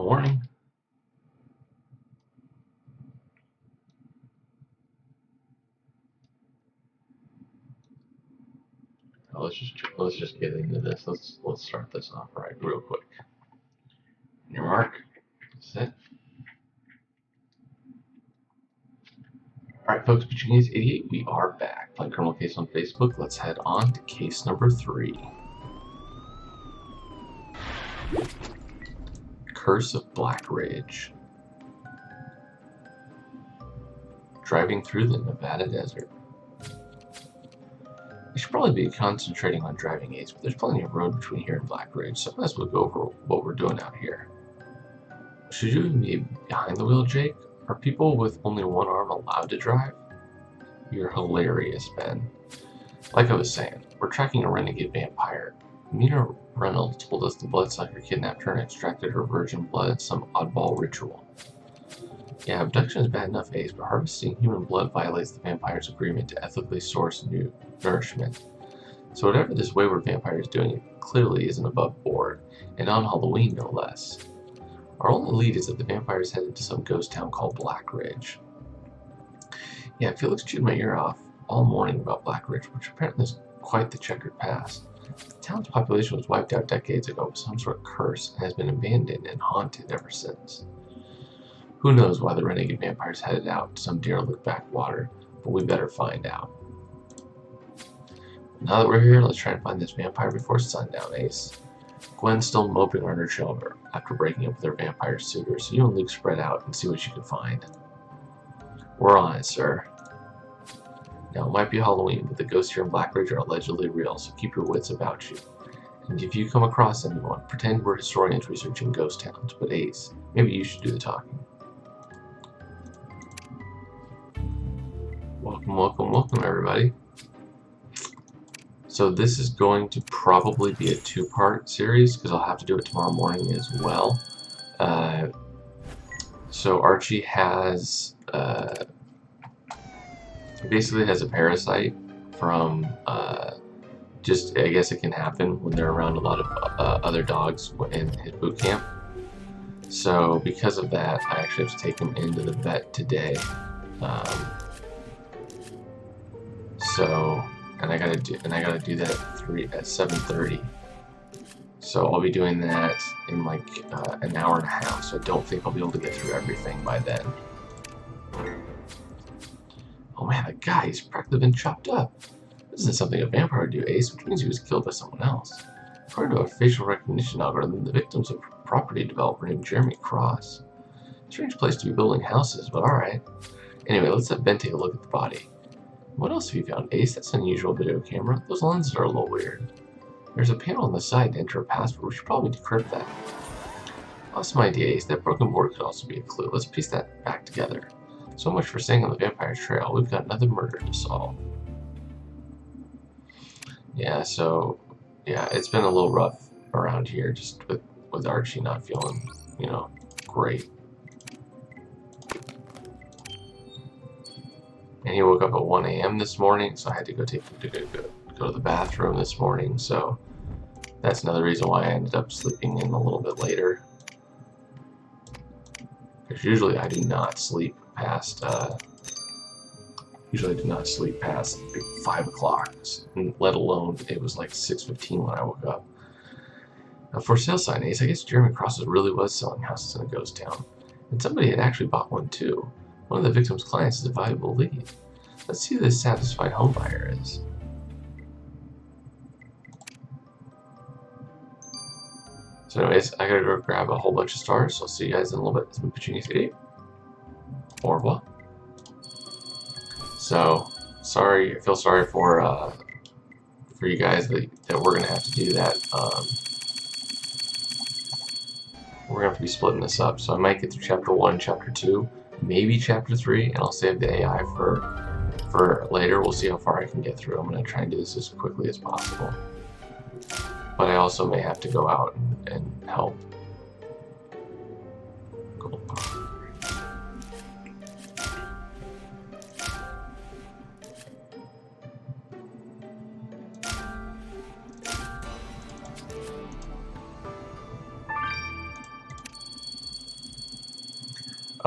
morning. Let's just get into this. Let's start this off right real quick. Your mark. Set. Alright folks, Case 88, we are back. Playing Criminal Case on Facebook. Let's head on to case number 3. Curse of Black Ridge. Driving through the Nevada desert. I should probably be concentrating on driving aids, but there's plenty of road between here and Black Ridge, so I might as well go over what we're doing out here. Should you even be behind the wheel, Jake? Are people with only one arm allowed to drive? You're hilarious, Ben. Like I was saying, we're tracking a renegade vampire. Mina Reynolds told us the bloodsucker kidnapped her and extracted her virgin blood in some oddball ritual. Yeah, abduction is bad enough, Ace, but harvesting human blood violates the vampire's agreement to ethically source new nourishment. So whatever this wayward vampire is doing, it clearly isn't above board, and on Halloween no less. Our only lead is that the vampire is headed to some ghost town called Black Ridge. Yeah, Felix chewed my ear off all morning about Black Ridge, which apparently is quite the checkered past. The town's population was wiped out decades ago with some sort of curse and has been abandoned and haunted ever since. Who knows why the renegade vampire's headed out to some derelict backwater, but we better find out. Now that we're here, let's try and find this vampire before sundown, Ace. Gwen's still moping on her shoulder after breaking up with her vampire suitor, so you and Luke spread out and see what you can find. We're on it, sir. Now, it might be Halloween, but the ghosts here in Black Ridge are allegedly real, so keep your wits about you. And if you come across anyone, pretend we're historians researching ghost towns, but Ace, maybe you should do the talking. Welcome, everybody. So this is going to probably be a 2-part series, because I'll have to do it tomorrow morning as well. So Archie has... basically has a parasite from just, I guess it can happen when they're around a lot of other dogs in his boot camp. So because of that, I actually have to take him into the vet today. And I gotta do that at 7:30. So I'll be doing that in like an hour and a half. So I don't think I'll be able to get through everything by then. Oh man, that guy, he's practically been chopped up. This isn't something a vampire would do, Ace, which means he was killed by someone else. According to a facial recognition algorithm, the victim's a property developer named Jeremy Cross. Strange place to be building houses, but alright. Anyway, let's have Ben take a look at the body. What else have you found, Ace? That's an unusual video camera. Those lenses are a little weird. There's a panel on the side to enter a password. We should probably decrypt that. Awesome idea, Ace. That broken board could also be a clue. Let's piece that back together. So much for staying on the vampire's trail. We've got another murder to solve. Yeah, so... yeah, it's been a little rough around here, just with Archie not feeling, great. And he woke up at 1 a.m. this morning, so I had to go to the bathroom this morning, so that's another reason why I ended up sleeping in a little bit later. Because usually I do not sleep past 5 o'clock, let alone it was like 6:15 when I woke up. Now, for sale sign, Ace, I guess Jeremy Cross really was selling houses in a ghost town, and somebody had actually bought one too. One of the victim's clients is a valuable lead. Let's see who this satisfied homebuyer is. So anyways, I gotta go grab a whole bunch of stars, so I'll see you guys in a little bit. It's been Case 88. Au revoir. So, sorry, I feel sorry for you guys that we're gonna have to do that. We're gonna have to be splitting this up, so I might get through chapter 1, chapter 2, maybe chapter 3, and I'll save the AI for later. We'll see how far I can get through. I'm gonna try and do this as quickly as possible, but I also may have to go out and help. Cool.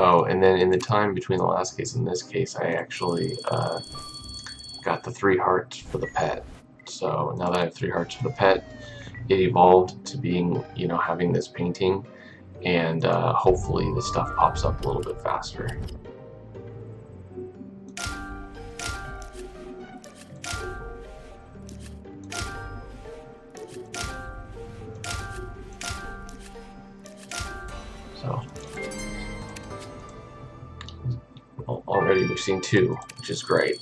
Oh, and then in the time between the last case and this case, I actually got the 3 hearts for the pet. So now that I have 3 hearts for the pet, it evolved to being, you know, having this painting, and hopefully the stuff pops up a little bit faster. So already we've seen 2, which is great.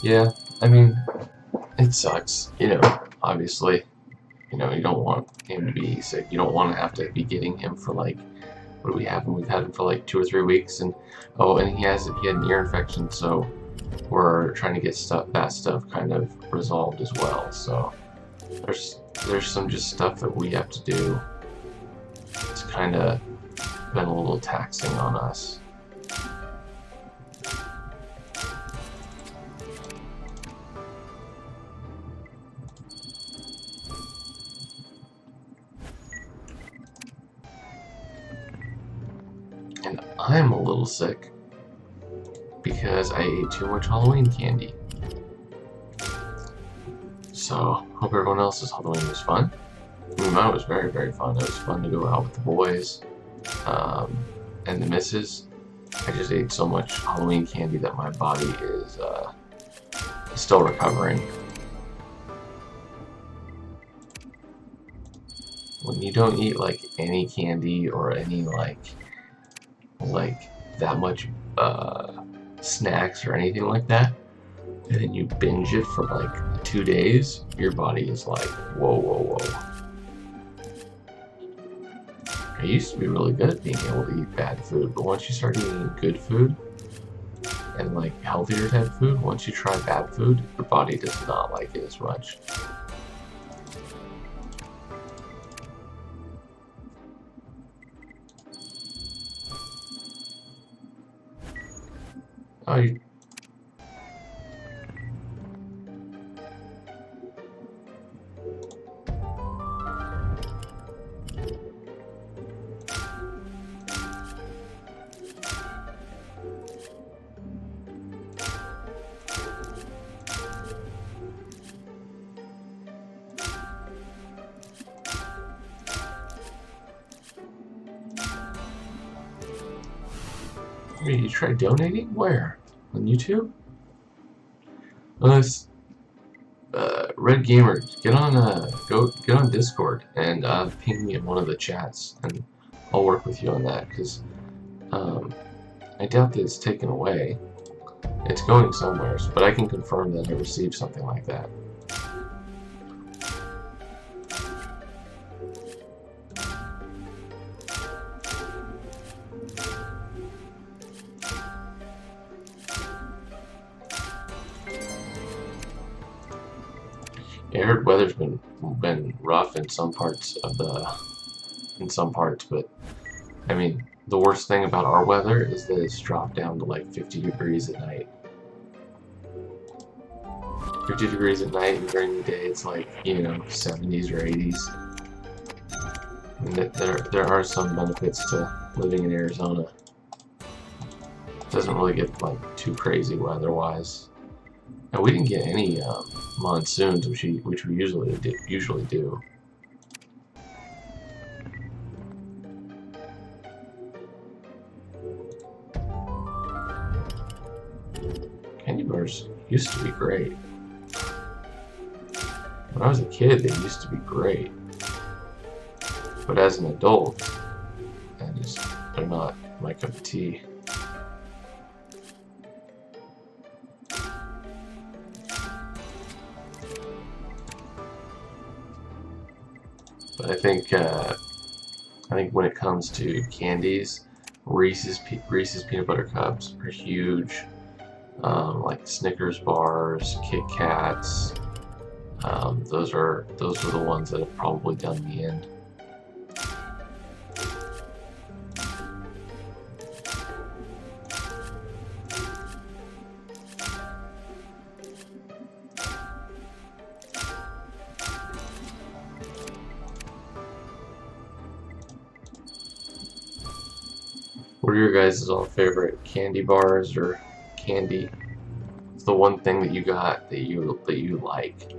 Yeah, I mean, it sucks, you know, obviously. You know, you don't want him to be sick. You don't want to have to be getting him for like, what do we have him? We've had him for like 2 or 3 weeks, and oh, and he had an ear infection, so we're trying to get that stuff kind of resolved as well. So there's some just stuff that we have to do. It's kind of been a little taxing on us. And I'm a little sick because I ate too much Halloween candy. So, hope everyone else's Halloween was fun. I mean, mine was very, very fun. It was fun to go out with the boys and the missus. I just ate so much Halloween candy that my body is still recovering. When you don't eat like any candy or any like that much snacks or anything like that, and then you binge it for like 2 days, your body is like, whoa, whoa, whoa. I used to be really good at being able to eat bad food, but once you start eating good food and like healthier type food, once you try bad food, your body does not like it as much. Oh, you... Wait, you tried donating? Where? On YouTube? Unless Red Gamer, get on get on Discord and ping me in one of the chats, and I'll work with you on that, because I doubt that it's taken away. It's going somewhere, but I can confirm that I received something like that. I heard weather's been rough in some parts, but I mean, the worst thing about our weather is that it's dropped down to like 50 degrees at night. 50 degrees at night, and during the day it's like, you know, 70s or 80s. And there are some benefits to living in Arizona. It doesn't really get like too crazy weather-wise. And we didn't get any monsoons, which we usually do. Candy bars used to be great. When I was a kid, they used to be great. But as an adult, they're not my cup of tea. But I think when it comes to candies, Reese's peanut butter cups are huge. Like Snickers bars, Kit Kats. Those are the ones that have probably done me in. What are your guys' all favorite candy bars or candy? It's the one thing that you got that you like.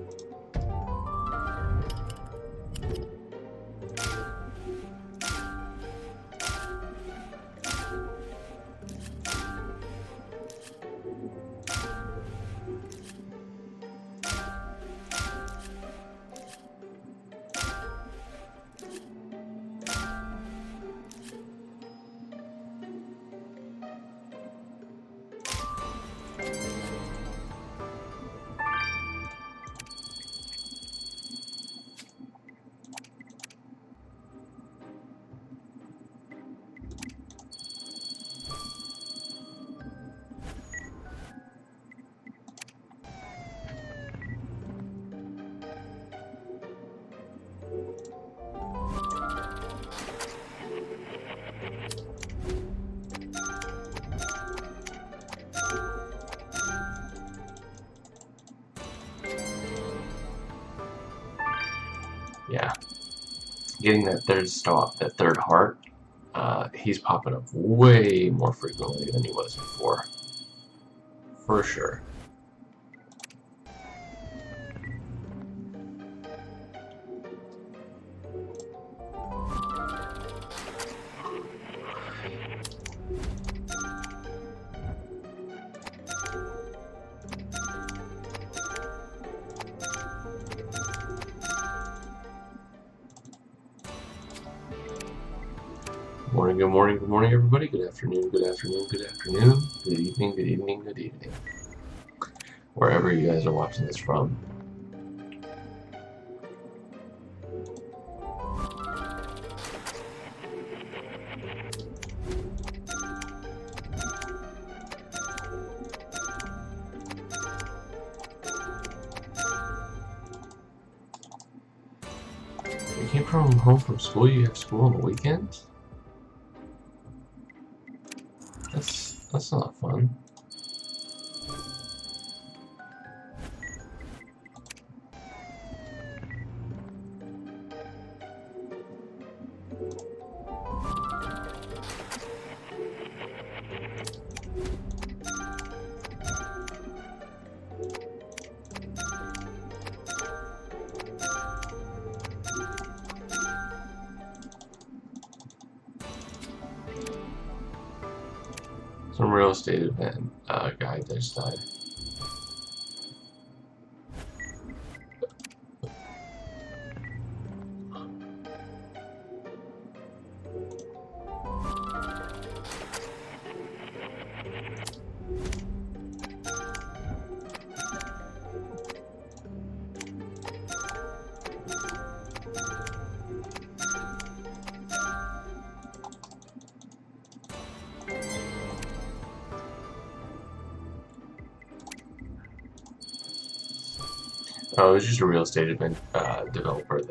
Yeah, getting that third stop, that third heart, he's popping up way more frequently than he was before, for sure. Good morning, everybody. Good afternoon, good afternoon, good afternoon. Good evening, good evening, good evening. Wherever you guys are watching this from. You came from home from school, you have school on the weekends? That's not fun. Some real estate event guy that just died. Oh, it was just a real estate event developer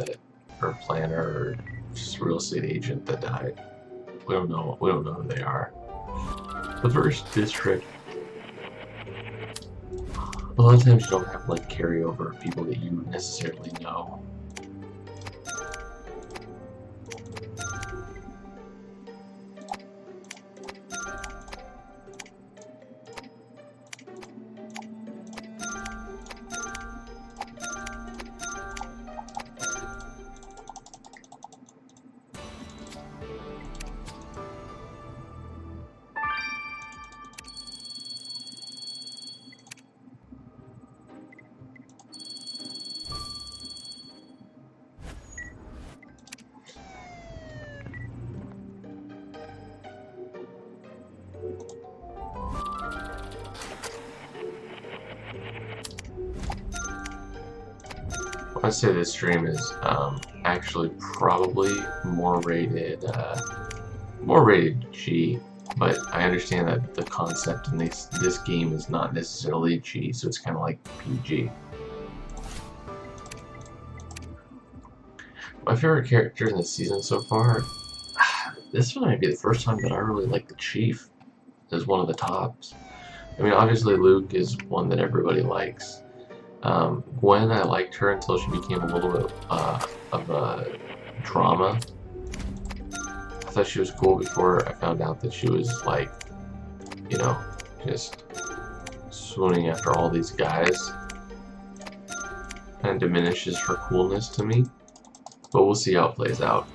or planner, or just a real estate agent that died. We don't know who they are. The first district. A lot of times you don't have like carryover of people that you necessarily know. I'd say this stream is actually probably more rated G, but I understand that the concept in this game is not necessarily G, so it's kind of like PG. My favorite characters in the season so far, this one might be the first time that I really like the Chief as one of the tops. I mean, obviously Luke is one that everybody likes. Gwen, I liked her until she became a little bit of a drama. I thought she was cool before I found out that she was like, you know, just swooning after all these guys. Kind of diminishes her coolness to me, but we'll see how it plays out.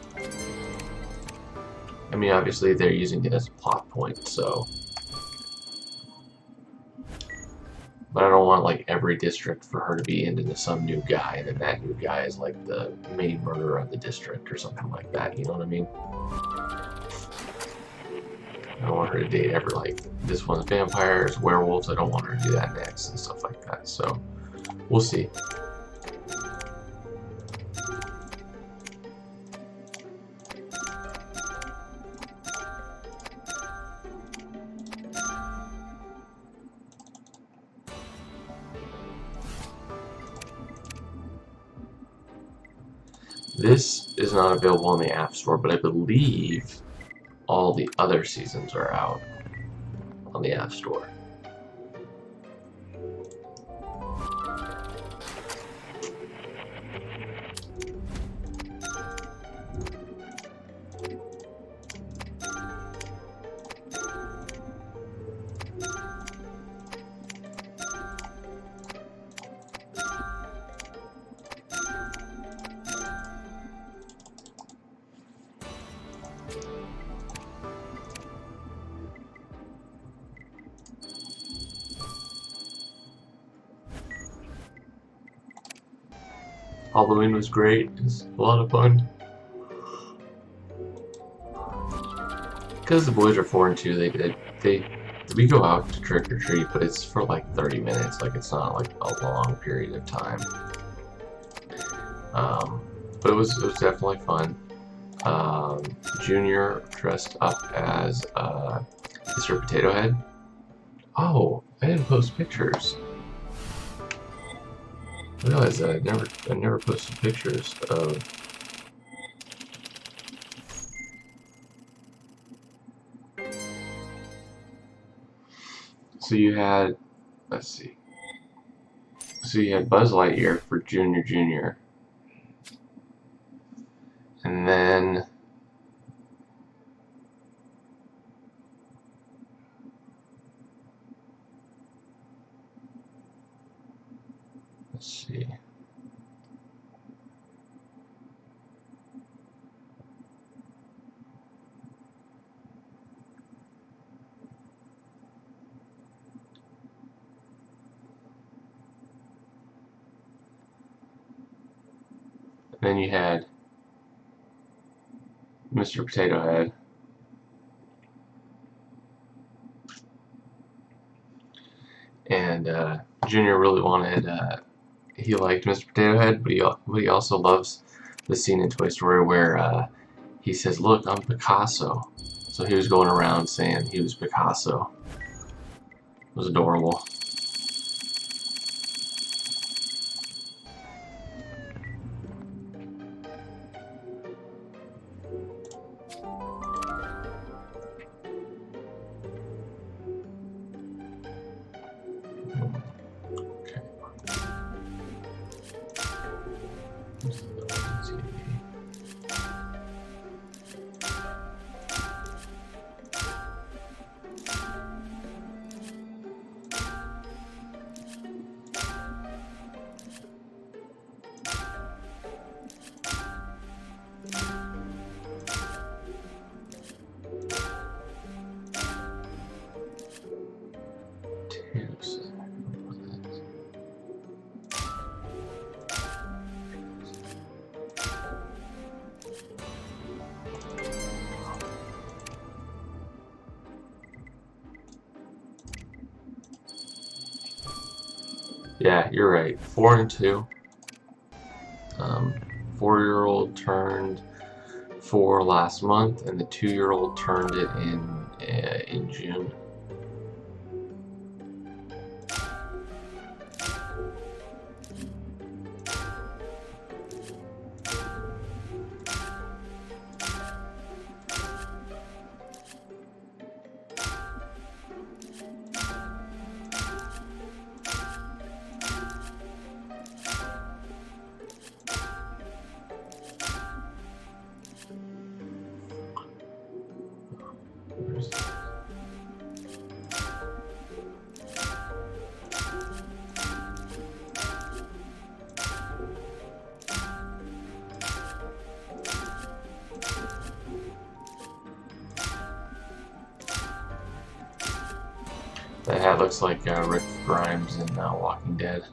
I mean, obviously they're using it as a plot point, so. But I don't want like every district for her to be into some new guy, and then that new guy is like the main murderer of the district or something like that. You know what I mean? I don't want her to date ever like this one's vampires, werewolves. I don't want her to do that next and stuff like that. So we'll see. This is not available in the App Store, but I believe all the other seasons are out on the App Store. Halloween was great. It was a lot of fun. Because the boys are 4 and 2, we go out to trick or treat, but it's for like 30 minutes. Like it's not like a long period of time. But it was definitely fun. Junior dressed up as Mr. Potato Head. Oh, I didn't post pictures. I realized that I never posted pictures of. So you had, let's see. So you had Buzz Lightyear for Junior, and then let's see. Then you had Mr. Potato Head. And Junior really wanted, he liked Mr. Potato Head, but he also loves the scene in Toy Story where he says, "Look, I'm Picasso." So he was going around saying he was Picasso. It was adorable. Yeah, you're right. 4 and 2. 4-year-old turned 4 last month, and the 2-year-old turned it in June. Just like Rick Grimes in Walking Dead.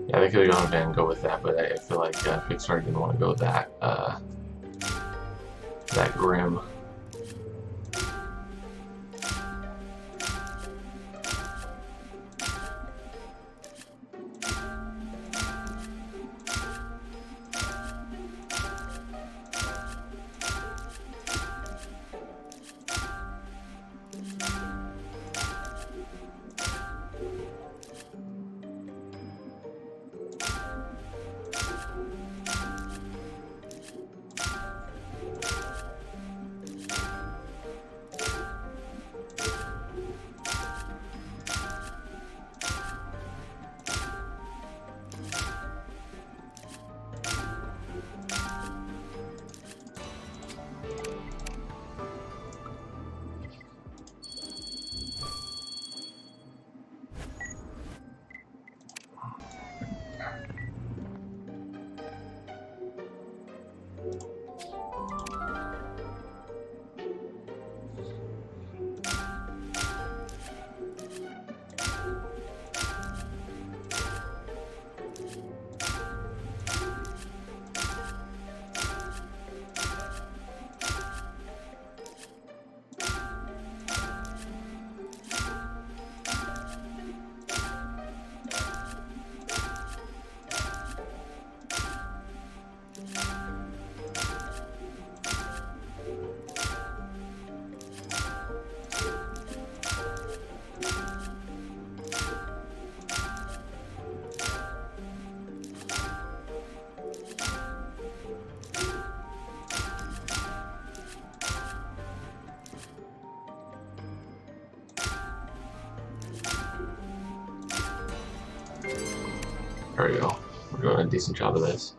Yeah, they could have gone and go with that, but I feel like Pixar didn't want to go that grim. There we go. We're doing a decent job of this.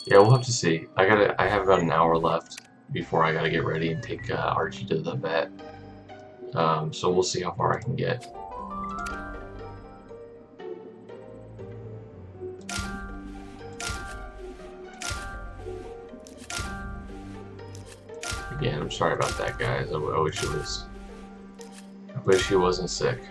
Yeah, we'll have to see. I have about an hour left before I gotta get ready and take Archie to the vet. So we'll see how far I can get. Again, I'm sorry about that, guys. I wish he wasn't sick.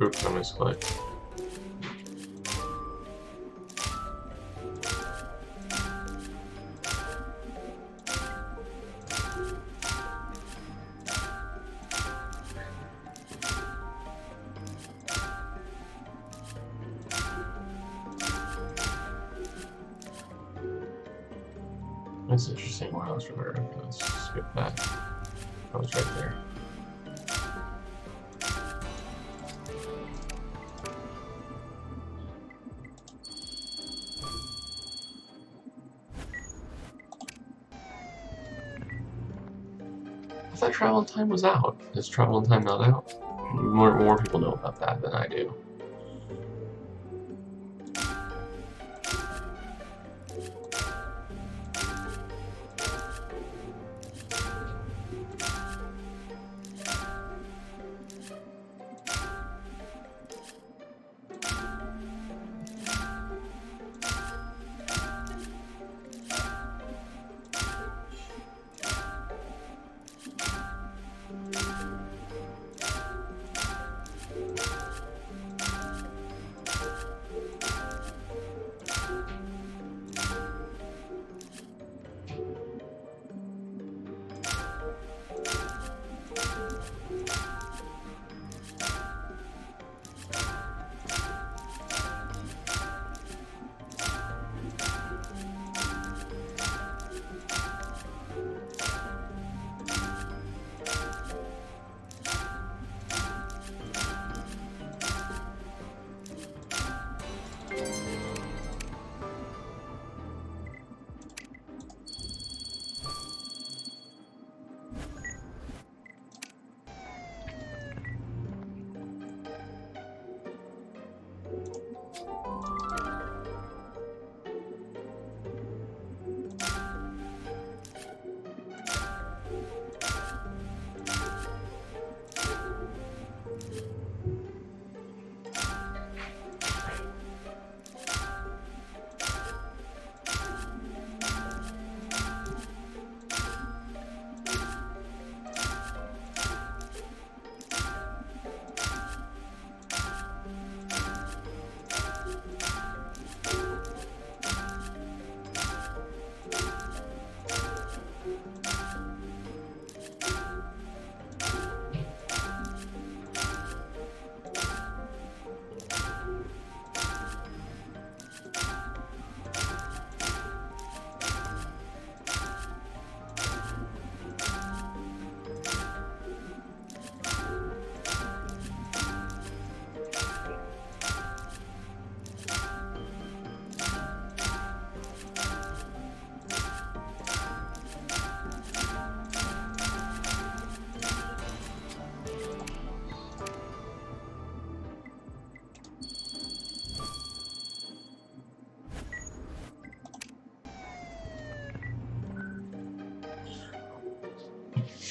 Oops, I misclicked. That's interesting. Wow, that's right. Okay, let's skip that. That was right there. I thought Travel in Time was out. Is Travel in Time not out? More people know about that than I do.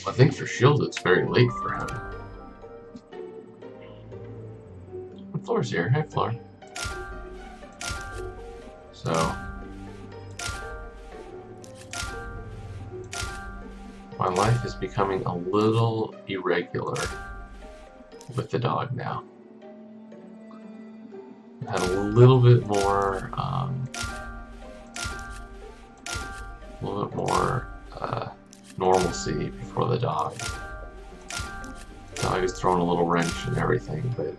I think for Shield it's very late for him. Floor's here. Hey, Floor. So, my life is becoming a little irregular with the dog now. I had a little bit more, normalcy before the dog. The dog is throwing a little wrench and everything, but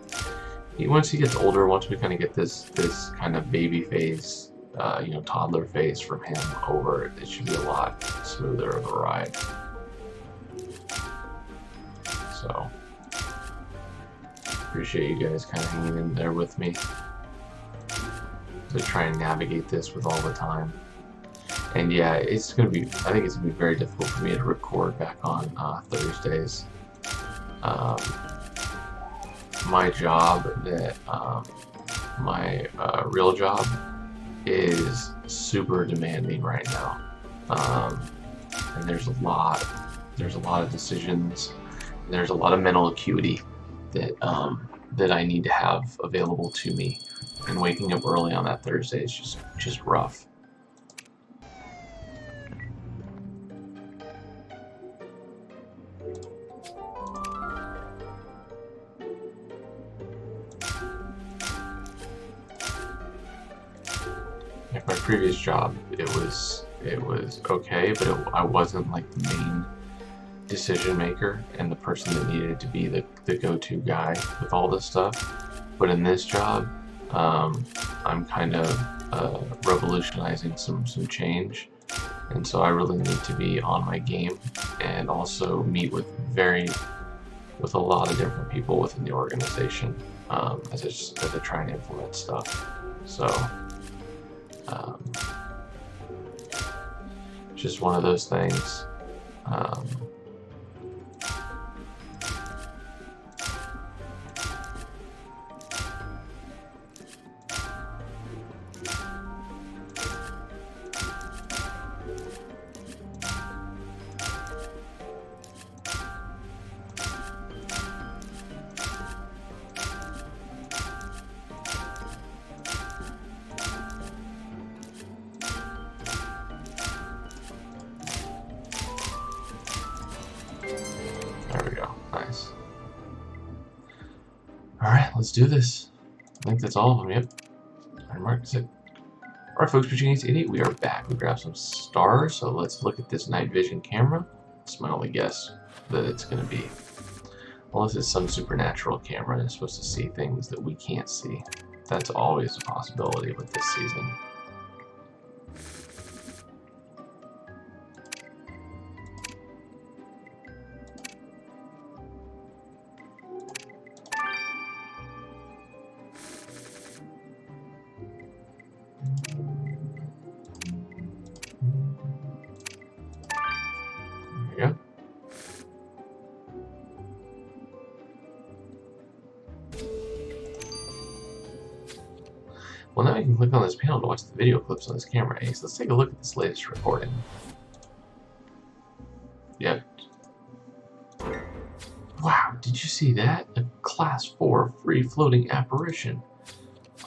once he gets older, once we kind of get this kind of baby phase, toddler phase from him over, it should be a lot smoother of a ride. So, appreciate you guys kind of hanging in there with me to try and navigate this with all the time. And yeah, I think it's gonna be very difficult for me to record back on Thursdays. My job, my real job, is super demanding right now, and there's a lot of decisions. There's a lot of mental acuity that I need to have available to me, and waking up early on that Thursday is just rough. Like my previous job, it was okay, but I wasn't like the main decision maker and the person that needed to be the go-to guy with all this stuff. But in this job, I'm kind of revolutionizing some change, and so I really need to be on my game and also meet with a lot of different people within the organization as I try and implement stuff. So just one of those things. There we go. Nice. Alright, let's do this. I think that's all of them, yep. Alright, Mark, that's it. Alright, folks, Virginia 88, we are back. We grabbed some stars, so let's look at this night vision camera. It's my only guess that it's going to be. Unless it's some supernatural camera and it's supposed to see things that we can't see. That's always a possibility with this season. Yeah. Well, now you can click on this panel to watch the video clips on this camera. Hey, so let's take a look at this latest recording. Yep. Wow, did you see that? A Class 4 free-floating apparition.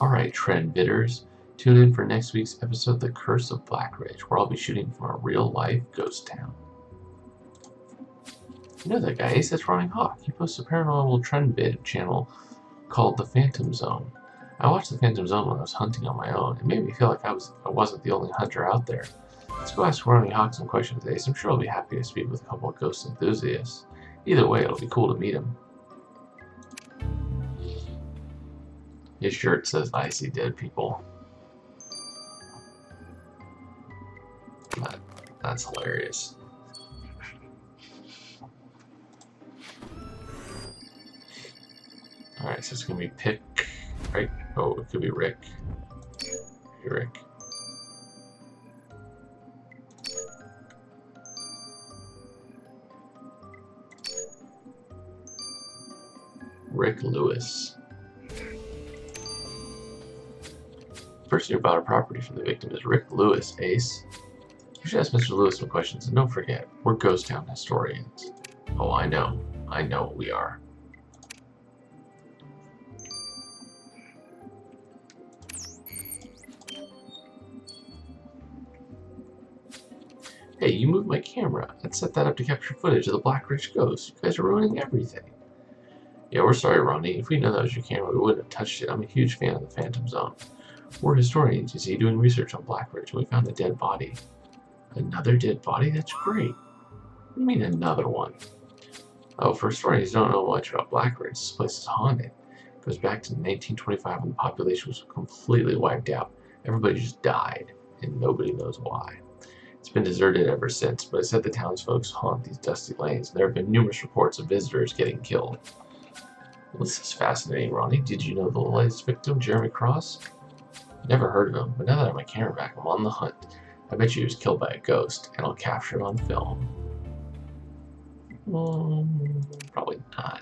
Alright, trend bidders. Tune in for next week's episode, The Curse of Black Ridge, where I'll be shooting from a real-life ghost town. You know that guy, Ace? That's Running Hawk. He posts a paranormal trend bid channel called The Phantom Zone. I watched The Phantom Zone when I was hunting on my own. It made me feel like I wasn't the only hunter out there. Let's go ask Running Hawk some questions, Ace. I'm sure I'll be happy to speak with a couple of ghost enthusiasts. Either way, it'll be cool to meet him. His shirt says, I see dead people. That's hilarious. Alright, so it's gonna be Pick, right? Oh, it could be Rick. Hey, Rick. Rick Lewis. The person who bought a property from the victim is Rick Lewis, Ace. You should ask Mr. Lewis some questions, and don't forget, we're ghost town historians. Oh, I know. I know what we are. Hey, you moved my camera. I'd set that up to capture footage of the Black Ridge ghost. You guys are ruining everything. Yeah, we're sorry, Ronnie. If we know that was your camera, we wouldn't have touched it. I'm a huge fan of the Phantom Zone. We're historians, you see, doing research on Black Ridge, and we found a dead body. Another dead body? That's great. What do you mean another one? Oh, for historians who don't know much about Black Ridge, this place is haunted. It goes back to 1925 when the population was completely wiped out. Everybody just died, and nobody knows why. It's been deserted ever since, but it's said the townsfolk haunt these dusty lanes, and there have been numerous reports of visitors getting killed. Well, this is fascinating, Ronnie. Did you know the latest victim, Jeremy Cross? Never heard of him, but now that I have my camera back, I'm on the hunt. I bet you he was killed by a ghost, and I'll capture it on film. Probably not.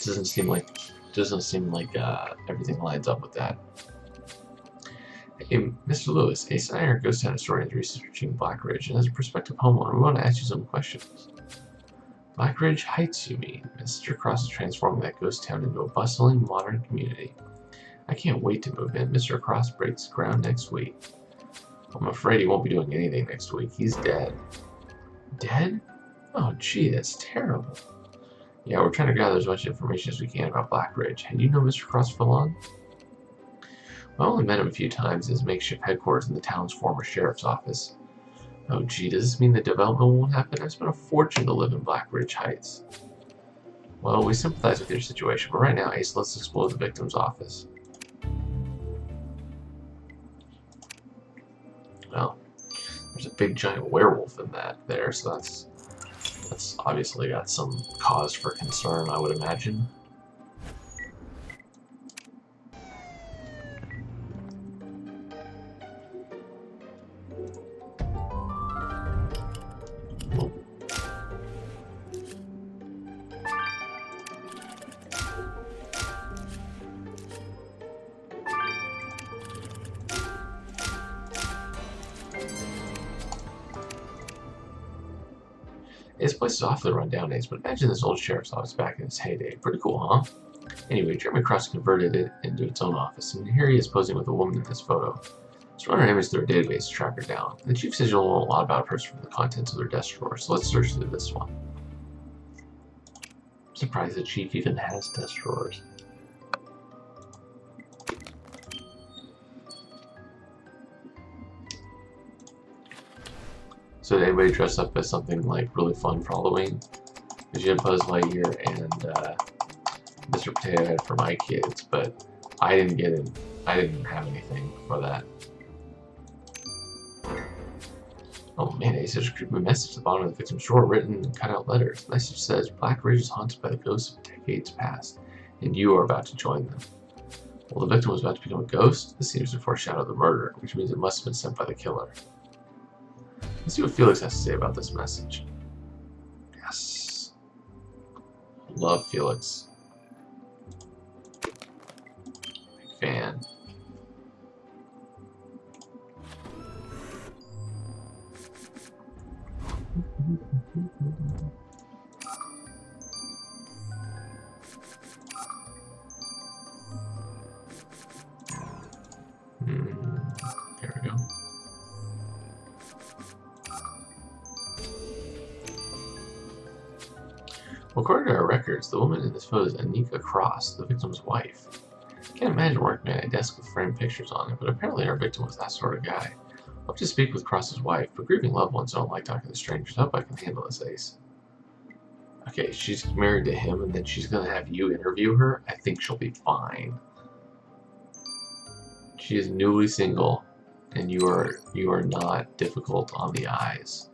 Doesn't seem like everything lines up with that. Hey, Mr. Lewis, Ace and I are ghost town historians researching Black Ridge, and as a prospective homeowner, we want to ask you some questions. Black Ridge Heights, you mean? Mr. Cross is transforming that ghost town into a bustling, modern community. I can't wait to move in. Mr. Cross breaks ground next week. I'm afraid he won't be doing anything next week. He's dead. Dead? Oh, gee, that's terrible. Yeah, we're trying to gather as much information as we can about Black Ridge. And you know Mr. Cross Fallon? I only met him a few times at his makeshift headquarters in the town's former sheriff's office. Oh, gee, does this mean the development won't happen? I've spent a fortune to live in Black Ridge Heights. Well, we sympathize with your situation, but right now, Ace, let's explore the victim's office. Well, there's a big giant werewolf in that there, so that's obviously got some cause for concern, I would imagine. This place is awfully run down, Ace, but imagine this old sheriff's office back in its heyday. Pretty cool, huh? Anyway, Jeremy Cross converted it into its own office, and here he is posing with a woman in this photo. Let's run our image through our database to track her down. The chief says you'll know a lot about her from the contents of their desk drawer, so let's search through this one. I'm surprised the chief even has desk drawers. So did anybody dress up as something like really fun for Halloween? Because you had Buzz Lightyear and Mr. Potato Head for my kids, but I didn't get it. I didn't have anything for that. Oh man, Ace, there's a creepy message at the bottom of the victim's drawer written in cut-out letters. The message says, Black Ridge is haunted by the ghosts of decades past, and you are about to join them. Well, the victim was about to become a ghost? This seems to foreshadow the murder, which means it must have been sent by the killer. Let's see what Felix has to say about this message. Yes. Love Felix. Big fan. There we go. Well, according to our records, the woman in this photo is Anika Cross, the victim's wife. I can't imagine working at a desk with framed pictures on it, but apparently our victim was that sort of guy. I'll have to speak with Cross's wife, but grieving loved ones don't like talking to strangers. I hope I can handle this, Ace. Okay, she's married to him, and then she's gonna have you interview her? I think she'll be fine. She is newly single, and you are not difficult on the eyes.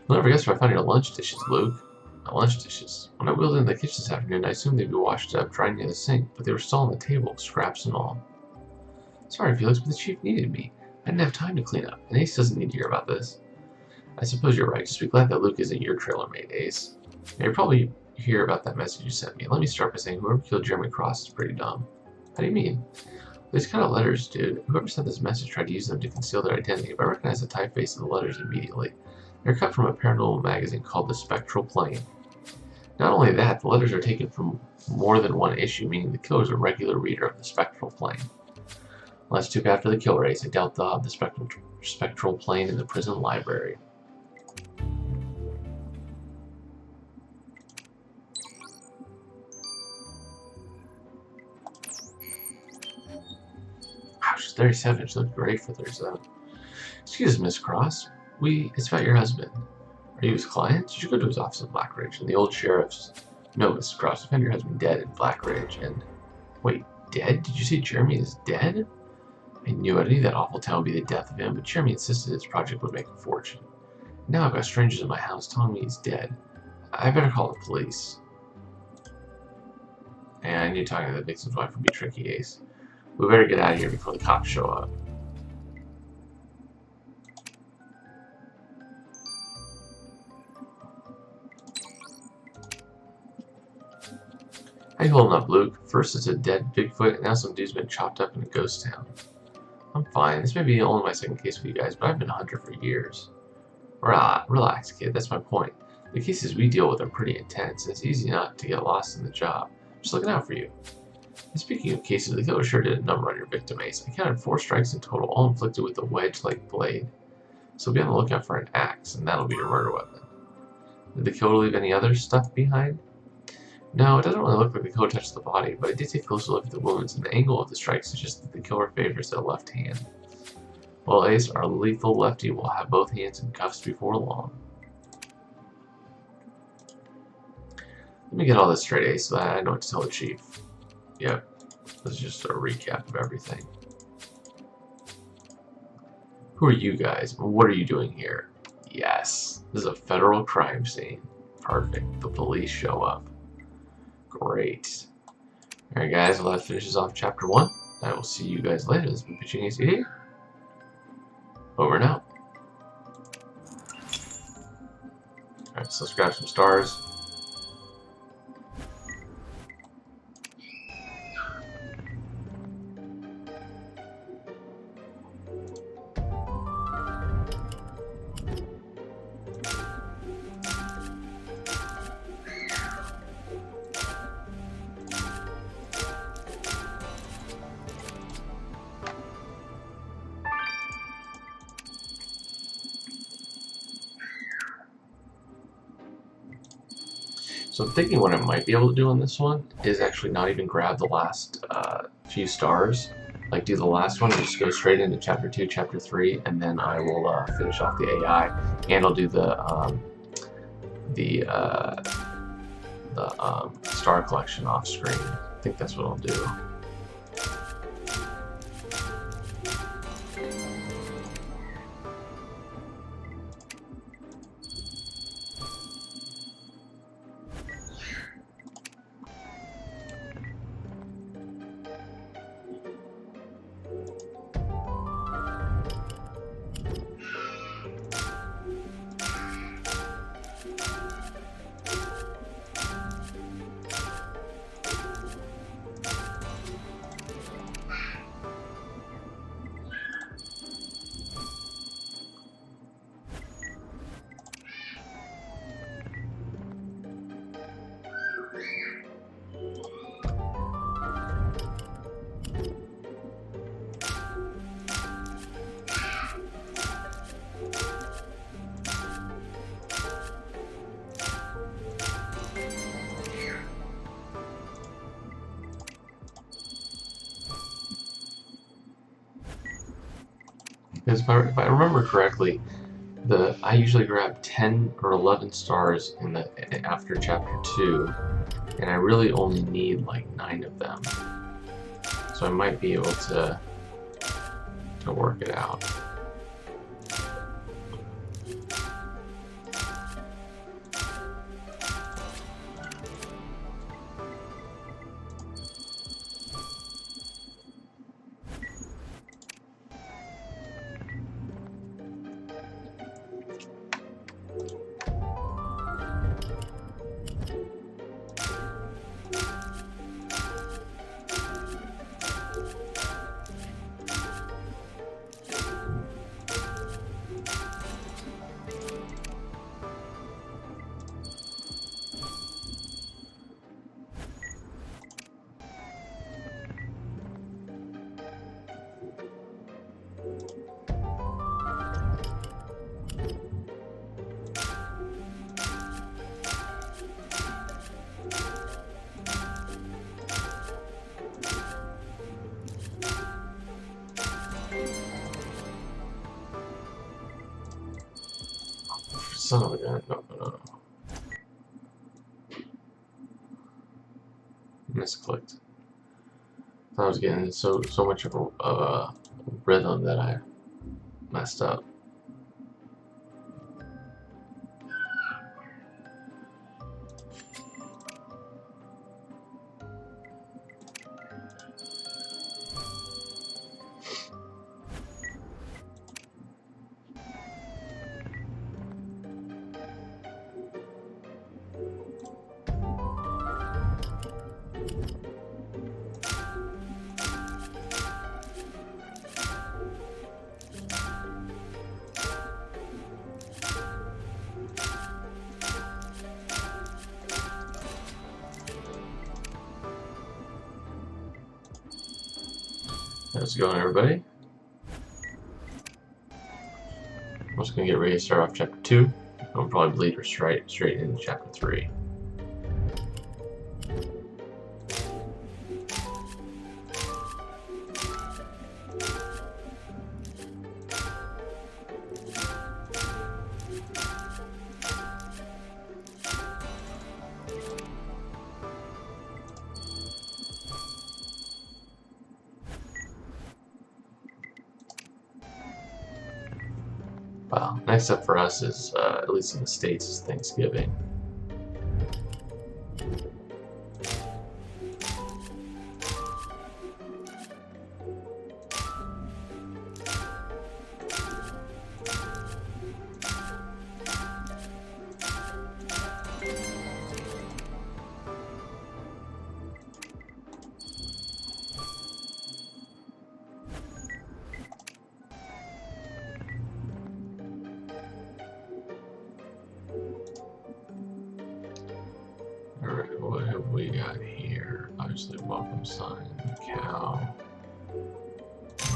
You'll never guess where I found your lunch dishes, Luke. My lunch dishes. When I wheeled into the kitchen this afternoon, I assumed they'd be washed up, dried near the sink, but they were still on the table, scraps and all. Sorry, Felix, but the chief needed me. I didn't have time to clean up, and Ace doesn't need to hear about this. I suppose you're right. Just be glad that Luke isn't your trailer mate, Ace. Now, you'll probably hear about that message you sent me. Let me start by saying whoever killed Jeremy Cross is pretty dumb. How do you mean? These kind of letters, dude. Whoever sent this message tried to use them to conceal their identity, but I recognize the typeface of the letters immediately. They're cut from a paranormal magazine called The Spectral Plane. Not only that, the letters are taken from more than one issue, meaning the killer's a regular reader of The Spectral Plane. Let's too bad for the killer Ace. I doubt they'll have the Spectral Plane in the prison library. Wow, she's 37. She looks great for 37. Excuse us, Miss Cross. It's about your husband. Are you his client? You should go to his office in Black Ridge. And the old sheriff's... No, Mrs. Cross, I found your husband dead in Black Ridge. And... Wait, dead? Did you say Jeremy is dead? I knew it. I knew that awful town would be the death of him, but Jeremy insisted his project would make a fortune. Now I've got strangers in my house telling me he's dead. I better call the police. And I knew talking to the victim's wife would be tricky, Ace. We better get out of here before the cops show up. How you holding up, Luke? First it's a dead Bigfoot, and now some dude's been chopped up in a ghost town. I'm fine. This may be only my second case with you guys, but I've been a hunter for years. Relax, kid. That's my point. The cases we deal with are pretty intense, and it's easy not to get lost in the job. I'm just looking out for you. And speaking of cases, the killer sure did a number on your victim, Ace. I counted 4 strikes in total, all inflicted with a wedge-like blade. So be on the lookout for an axe, and that'll be your murder weapon. Did the killer leave any other stuff behind? No, it doesn't really look like the killer touched the body, but I did take a closer look at the wounds, and the angle of the strike suggests that the killer favors the left hand. Well, Ace, our lethal lefty will have both hands in cuffs before long. Let me get all this straight, Ace, so I know what to tell the chief. Yep, this is just a recap of everything. Who are you guys? What are you doing here? Yes, this is a federal crime scene. Perfect. The police show up. Great. Alright guys, well that finishes off chapter 1. I will see you guys later. This has been Pitching ACD. Over and out. Alright, so let's grab some stars. So I'm thinking what I might be able to do on this one is actually not even grab the last few stars. Like do the last one and just go straight into chapter 2, chapter 3, and then I will finish off the AI, and I'll do the star collection off screen. I think that's what I'll do. Because if I remember correctly, I usually grab 10 or 11 stars in after chapter 2, and I really only need like 9 of them. So I might be able to work it out. Son of a gun. No. Misclicked. I was getting so much of a rhythm that I messed up. How's it going, everybody? I'm just gonna get ready to start off chapter 2. I'll probably lead her straight into chapter 3. Well, next up for us is, at least in the States, is Thanksgiving. Alright, what have we got here? Obviously, welcome sign, cow,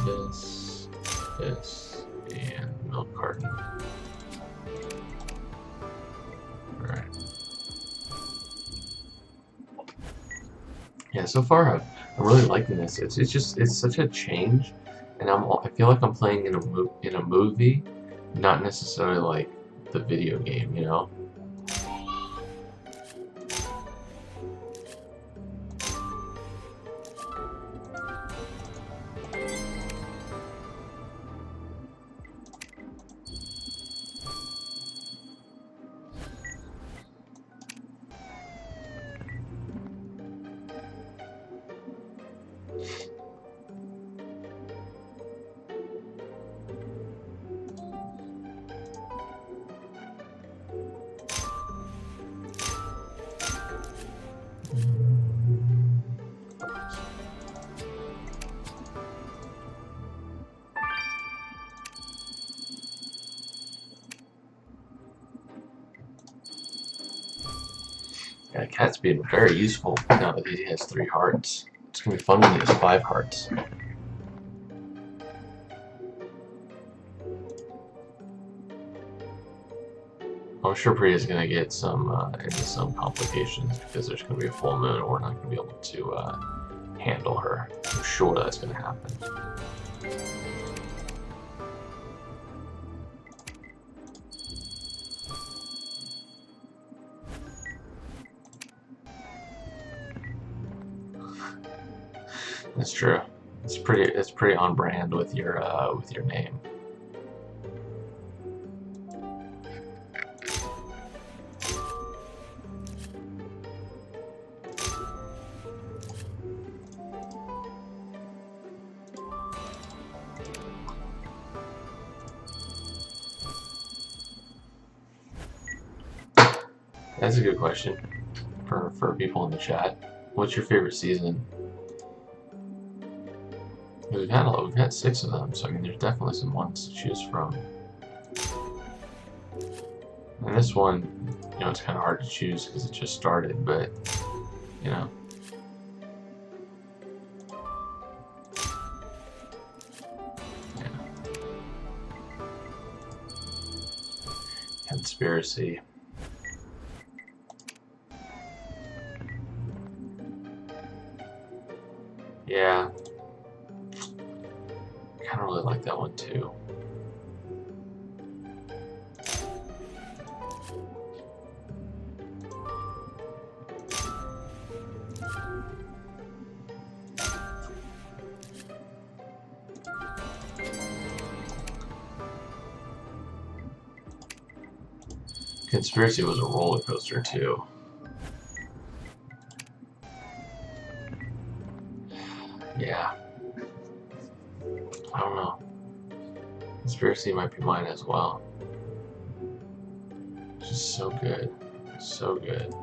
this, and milk carton. Alright. Yeah, so far I'm really liking this. It's such a change, and I feel like I'm playing in a movie, not necessarily like the video game, you know? Yeah, cat's being very useful now that he has 3 hearts. It's gonna be fun when he has 5 hearts. I'm sure Priya's gonna get into some complications because there's gonna be a full moon and we're not gonna be able to handle her. I'm sure that's gonna happen. That's true. It's pretty on brand with your name. That's a good question for people in the chat. What's your favorite season? We've had 6 of them, so I mean, there's definitely some ones to choose from. And this one, you know, it's kind of hard to choose because it just started, but you know. Yeah. Conspiracy. Yeah. I kind of really like that one too. Conspiracy was a roller coaster too. Yeah. I don't know. Conspiracy might be mine as well. It's just so good. So good.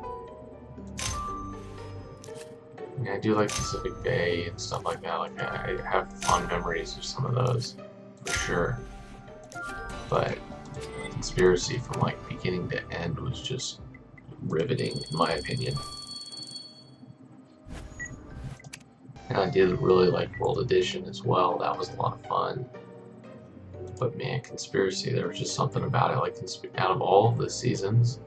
I mean, I do like Pacific Bay and stuff like that. Like, I have fond memories of some of those, for sure. But Conspiracy, from like beginning to end, was just riveting, in my opinion. And I did really like World Edition as well. That was a lot of fun. But man, Conspiracy, there was just something about it. Like, out of all of the seasons,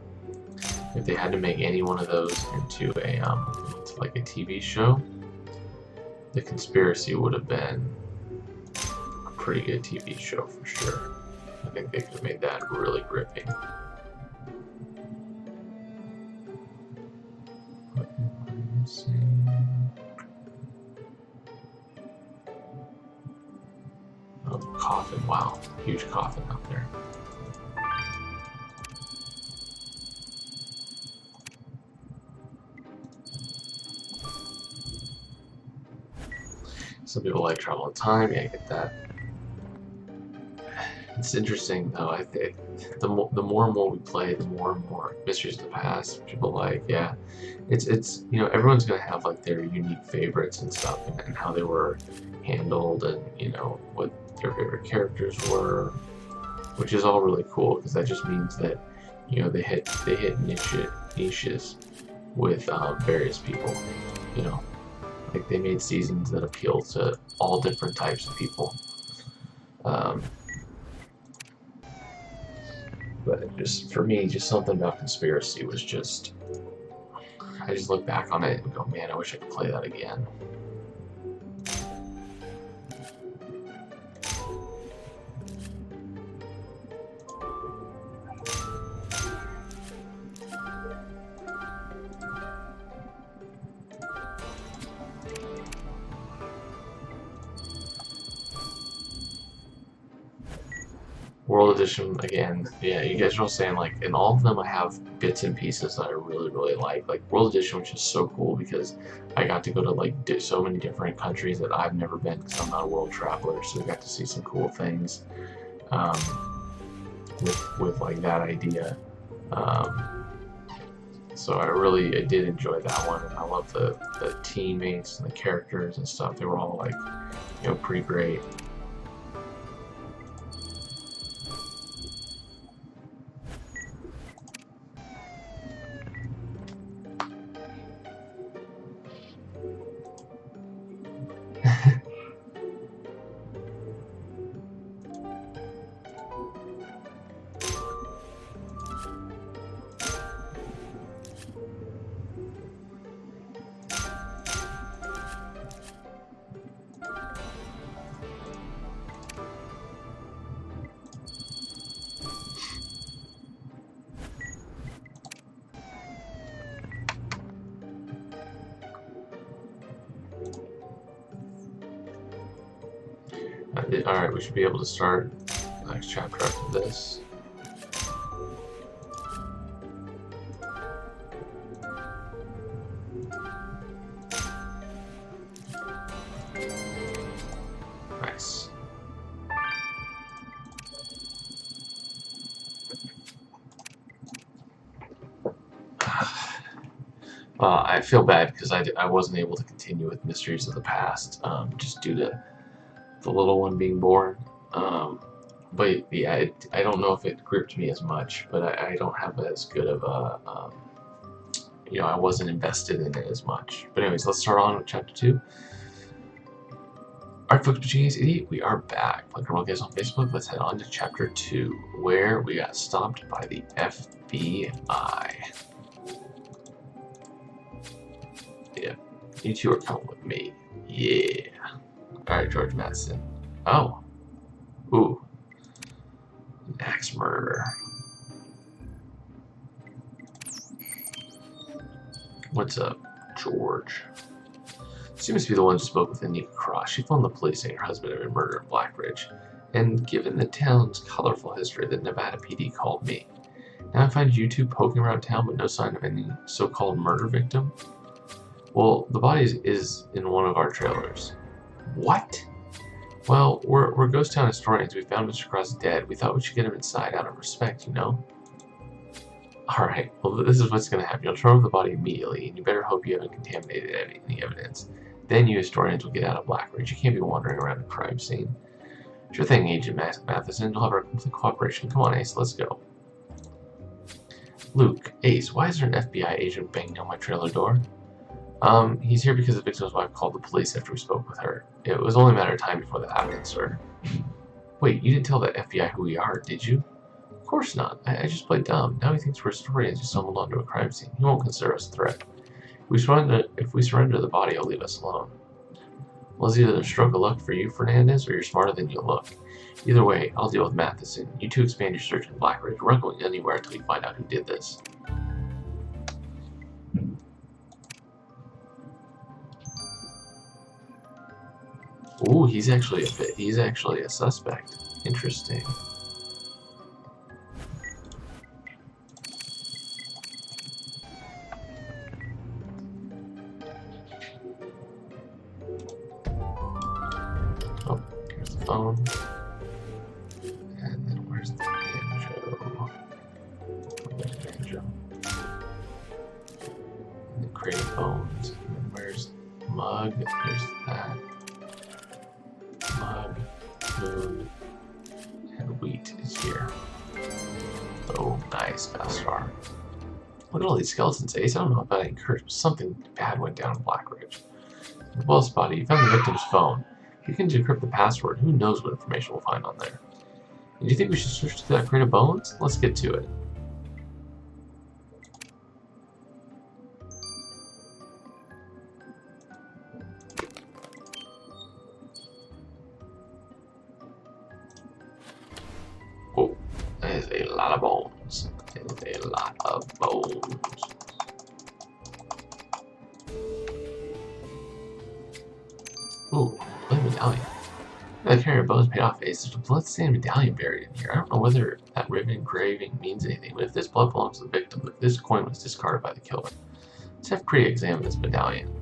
if they had to make any one of those into a like a TV show, the Conspiracy would have been a pretty good TV show for sure. I think they could have made that really gripping. Oh, coffin! Wow, huge coffin out there. Some people like Travel in Time. Yeah, I get that. It's interesting though. I think the more and more we play, the more and more Mysteries of the Past people like. Yeah, it's you know, everyone's gonna have like their unique favorites and stuff, and how they were handled, and you know what their favorite characters were, which is all really cool because that just means that, you know, they hit niches with various people. You know, like they made seasons that appeal to all different types of people. But just for me, just something about Conspiracy was just, I just look back on it and go, man, I wish I could play that again. World Edition, again, yeah, you guys are all saying, like, in all of them I have bits and pieces that I really, really like. Like, World Edition was just so cool because I got to go to, like, so many different countries that I've never been because I'm not a world traveler, so I got to see some cool things with like, that idea. So I did enjoy that one, and I love the teammates and the characters and stuff. They were all, like, you know, pretty great. Alright, we should be able to start the next chapter after this. Nice. I feel bad because I wasn't able to continue with Mysteries of the Past, just due to the little one being born. But yeah, I don't know if it gripped me as much, but I don't have as good of a, you know, I wasn't invested in it as much. But anyways, let's start on with chapter 2. Alright folks, Genius Idiot, we are back. Like our guys on Facebook, let's head on to chapter 2, where we got stopped by the FBI. Yeah, you two are coming with me. Yeah. Alright, George Madison. Oh. Ooh. An axe murder. What's up, George? She must be the one who spoke with Anika Cross. She phoned the police saying her husband had been murdered in Blackridge. And given the town's colorful history, the Nevada PD called me. And I find you two poking around town but no sign of any so-called murder victim. Well, the body is in one of our trailers. What? Well, we're ghost town historians. We found Mr. Cross dead. We thought we should get him inside out of respect, you know? Alright, well this is what's going to happen. You'll turn over the body immediately, and you better hope you haven't contaminated any evidence. Then you historians will get out of Blackridge. You can't be wandering around a crime scene. Sure thing, Agent Matheson. You'll have our complete cooperation. Come on, Ace, let's go. Luke, Ace, why is there an FBI agent banging on my trailer door? He's here because the victim's wife called the police after we spoke with her. It was only a matter of time before that happened, sir. Wait, you didn't tell the FBI who we are, did you? Of course not. I just played dumb. Now he thinks we're historians who stumbled onto a crime scene. He won't consider us a threat. If we surrender the body, he'll leave us alone. Well, it's either a stroke of luck for you, Fernandez, or you're smarter than you look. Either way, I'll deal with Matheson. You two expand your search in Blackridge. We're not going anywhere until we find out who did this. Ooh, he's actually a suspect. Interesting. Oh, here's the phone. And then where's the banjo? Where's the banjo? And the crate of bones. And then where's the mug? There's that. Mug, moon, and wheat is here. Oh, nice, Bastard. Look at all these skeletons, Ace. I don't know about I encourage. Something bad went down in Blackridge. Well, Spotty, you found the victim's phone. If you can decrypt the password, who knows what information we'll find on there. And do you think we should search through that crate of bones? Let's get to it. Oh, there's a lot of bones. There's a lot of bones. Ooh, blood medallion. The carrier bones paid off, Ace. There's a bloodstained medallion buried in here. I don't know whether that ribbon engraving means anything, but if this blood belongs to the victim, if this coin was discarded by the killer, let's have Priya examine this medallion.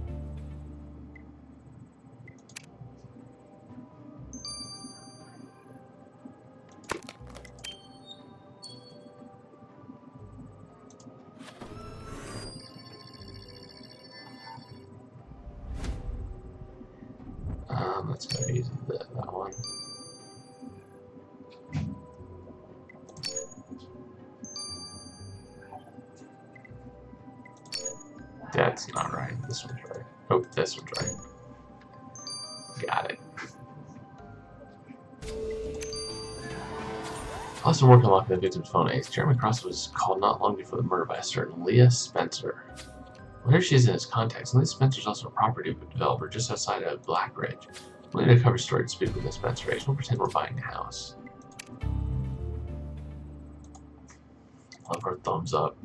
Let's go use that one. That's not right. This one's right. Oh, this one's right. Got it. Also working on the victim's phone, Ace. Jeremy Cross was called not long before the murder by a certain Leah Spencer. Well, here she is in his contacts, and Leah Spencer's also a property developer just outside of Blackridge. We'll need a cover story to speak with Miss Spencer, Ace. We'll pretend we're buying a house. Love her thumbs up.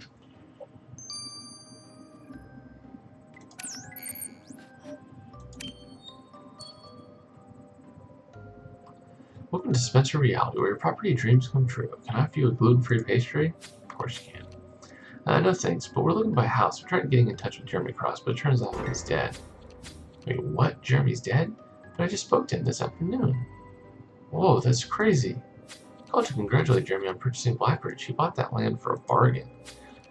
Welcome to Spencer Reality, where your property dreams come true. Can I offer you a gluten-free pastry? Of course you can. No thanks, but we're looking to buy a house. We're trying to get in touch with Jeremy Cross, but it turns out he's dead. Wait, what? Jeremy's dead? But I just spoke to him this afternoon. Whoa, that's crazy. I called to congratulate Jeremy on purchasing Blackridge. He bought that land for a bargain.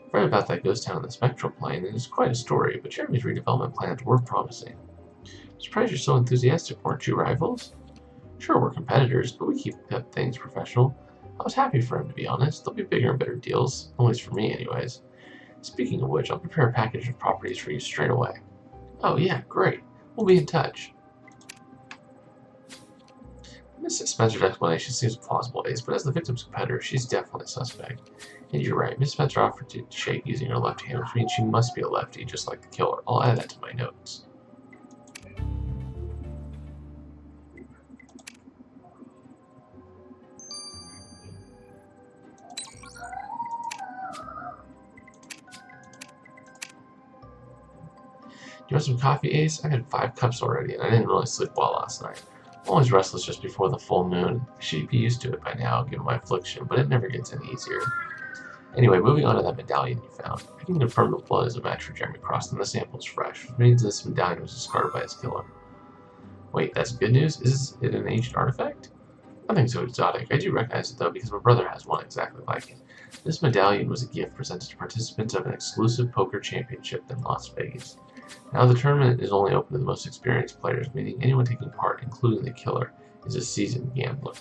I've read about that ghost town in the spectral plane, and it's quite a story, but Jeremy's redevelopment plans were promising. I'm surprised you're so enthusiastic, weren't you, rivals? Sure, we're competitors, but we keep things professional. I was happy for him, to be honest. There'll be bigger and better deals, at least for me anyways. Speaking of which, I'll prepare a package of properties for you straight away. Oh yeah, great. We'll be in touch. Miss Spencer's explanation seems plausible, Ace, but as the victim's competitor, she's definitely a suspect. And you're right, Miss Spencer offered to shake using her left hand, which means she must be a lefty, just like the killer. I'll add that to my notes. You want some coffee, Ace? I had 5 cups already, and I didn't really sleep well last night. I'm always restless just before the full moon. I should be used to it by now, given my affliction, but it never gets any easier. Anyway, moving on to that medallion you found. I can confirm the blood is a match for Jeremy Cross, and the sample is fresh, which means this medallion was discarded by his killer. Wait, that's good news? Is it an ancient artifact? Nothing so exotic. I do recognize it, though, because my brother has one exactly like it. This medallion was a gift presented to participants of an exclusive poker championship in Las Vegas. Now the tournament is only open to the most experienced players, meaning anyone taking part, including the killer, is a seasoned gambler.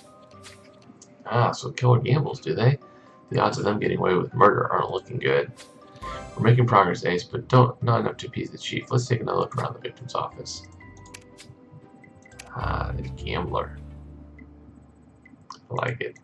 Ah, so killer gambles, do they? The odds of them getting away with murder aren't looking good. We're making progress, Ace, but not enough to appease the chief. Let's take another look around the victim's office. Ah, the gambler. I like it.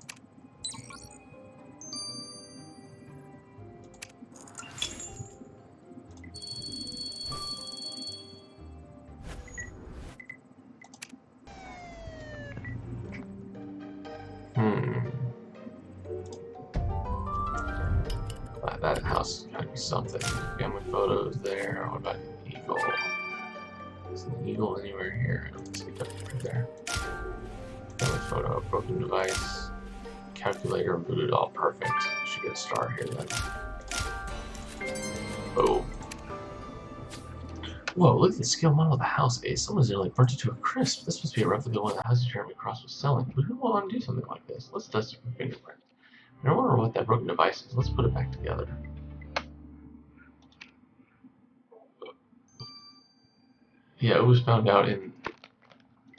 That house gotta be something. Family photos there. What about an eagle? Is an eagle anywhere here? Let's get up right there. Family photo, broken device, calculator, voodoo doll. Perfect. Should get a star here then. Oh. Whoa, look at the scale model of the house, Ace. Someone's nearly burnt it to a crisp. This must be a replica of one of the houses Jeremy Cross was selling. But who would want to do something like this? Let's dust it for fingerprint. I wonder what that broken device is. Let's put it back together. Yeah, it was found out in,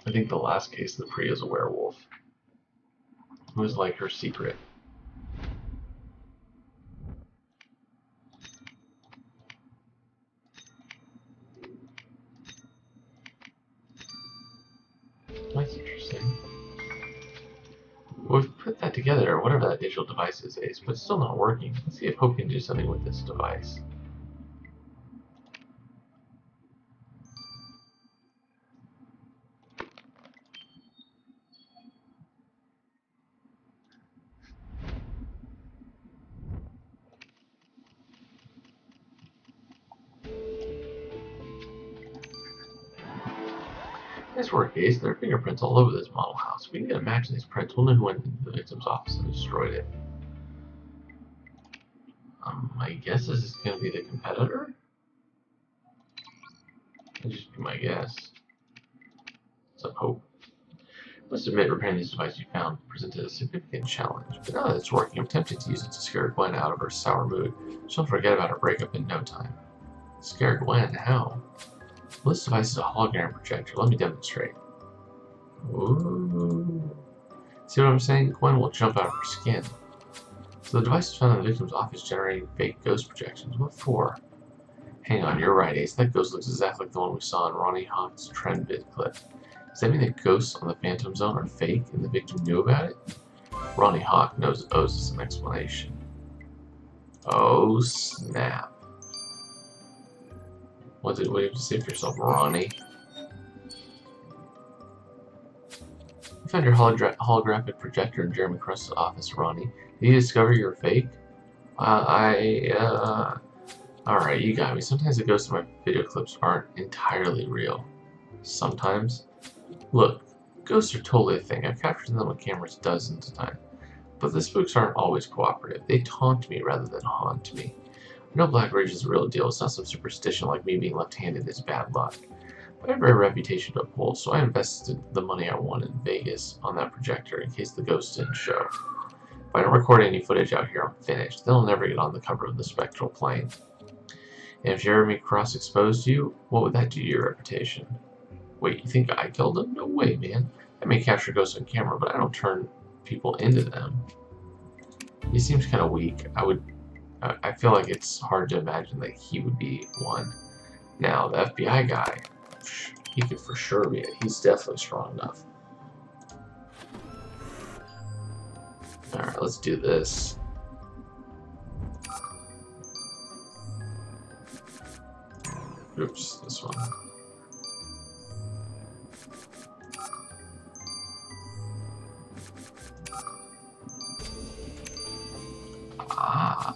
I think, the last case that Priya's a werewolf. It was like her secret. That's interesting. We've put that together, or whatever that digital device is, Ace, but it's still not working. Let's see if Hope can do something with this device. Nice work, Ace. There are fingerprints all over this model house. We can get a match of these prints. We'll know who went into the victim's office and destroyed it. My guess is it's going to be the competitor? That'd just be my guess. So Hope. Must admit, repairing this device you found presented a significant challenge, but now that it's working, I'm tempted to use it to scare Gwen out of her sour mood. She'll forget about her breakup in no time. Scare Gwen? How? Well, this device is a hologram projector. Let me demonstrate. Ooh. See what I'm saying? Gwen will jump out of her skin. So the device was found in the victim's office generating fake ghost projections. What for? Hang on, you're right, Ace. That ghost looks exactly like the one we saw in Ronnie Hawk's trend vid clip. Does that mean that ghosts on the Phantom Zone are fake and the victim knew about it? Ronnie Hawk owes us an explanation. Oh, snap. What do you have to say for yourself, Ronnie? You found your holographic projector in Jeremy Cross's office, Ronnie. Did you discover you're fake? Alright, you got me. Sometimes the ghosts in my video clips aren't entirely real. Sometimes. Look, ghosts are totally a thing. I've captured them on cameras dozens of times. But the spooks aren't always cooperative. They taunt me rather than haunt me. I know Black Rage is a real deal. It's not some superstition like me being left-handed is bad luck. But I have a reputation to uphold, so I invested the money I won in Vegas on that projector in case the ghosts didn't show. If I don't record any footage out here, I'm finished. They'll never get on the cover of the spectral plane. And if Jeremy Cross exposed you, what would that do to your reputation? Wait, you think I killed him? No way, man. I may capture ghosts on camera, but I don't turn people into them. He seems kind of weak. I feel like it's hard to imagine that he would be one. Now, the FBI guy, he could for sure be it. He's definitely strong enough. Alright, let's do this. Oops, this one. Ah,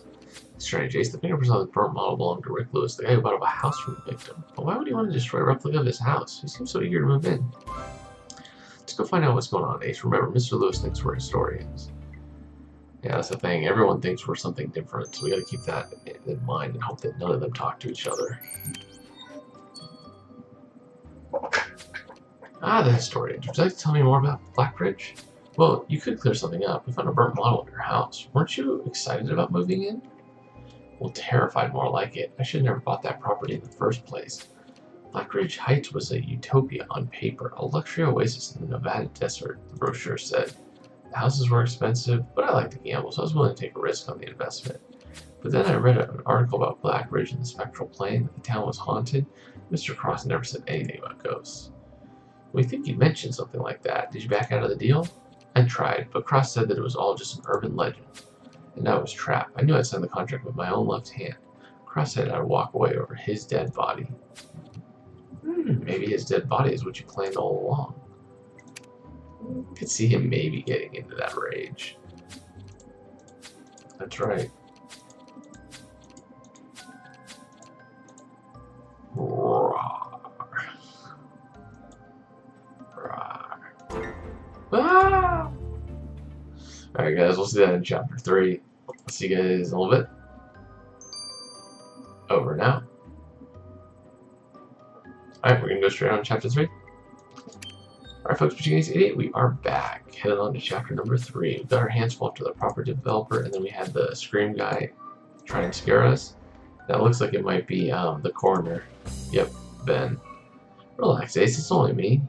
strange. Ace, the fingerprints on the burnt model belonged to Rick Lewis, the guy who bought up a house from the victim. But why would he want to destroy a replica of his house? He seems so eager to move in. Let's go find out what's going on, Ace. Remember, Mr. Lewis thinks we're historians. Yeah, that's the thing. Everyone thinks we're something different, so we gotta keep that in mind and hope that none of them talk to each other. Ah, the historian. Would you like to tell me more about Blackbridge? Well, you could clear something up. We found a burnt model of your house. Weren't you excited about moving in? Well, terrified, more like it. I should have never bought that property in the first place. Blackridge Heights was a utopia on paper, a luxury oasis in the Nevada desert, the brochure said. The houses were expensive, but I liked to gamble, so I was willing to take a risk on the investment. But then I read an article about Blackridge and the spectral plane, that the town was haunted. Mr. Cross never said anything about ghosts. We think you mentioned something like that. Did you back out of the deal? I tried, but Cross said that it was all just an urban legend. And I was trapped. I knew I'd signed the contract with my own left hand. Cross said I'd walk away over his dead body. Maybe his dead body is what you planned all along. Could see him maybe getting into that rage. That's right. Roar. Roar. Ah! Alright guys, we'll see that in chapter 3. I'll see you guys in a little bit. Over and out. Alright, we're gonna go straight on to chapter 3. Alright folks, Protagonist 88, we are back. Headed on to chapter number 3. We've got our hands full after the property developer, and then we had the Scream guy trying to scare us. That looks like it might be the coroner. Yep, Ben. Relax, Ace, it's only me.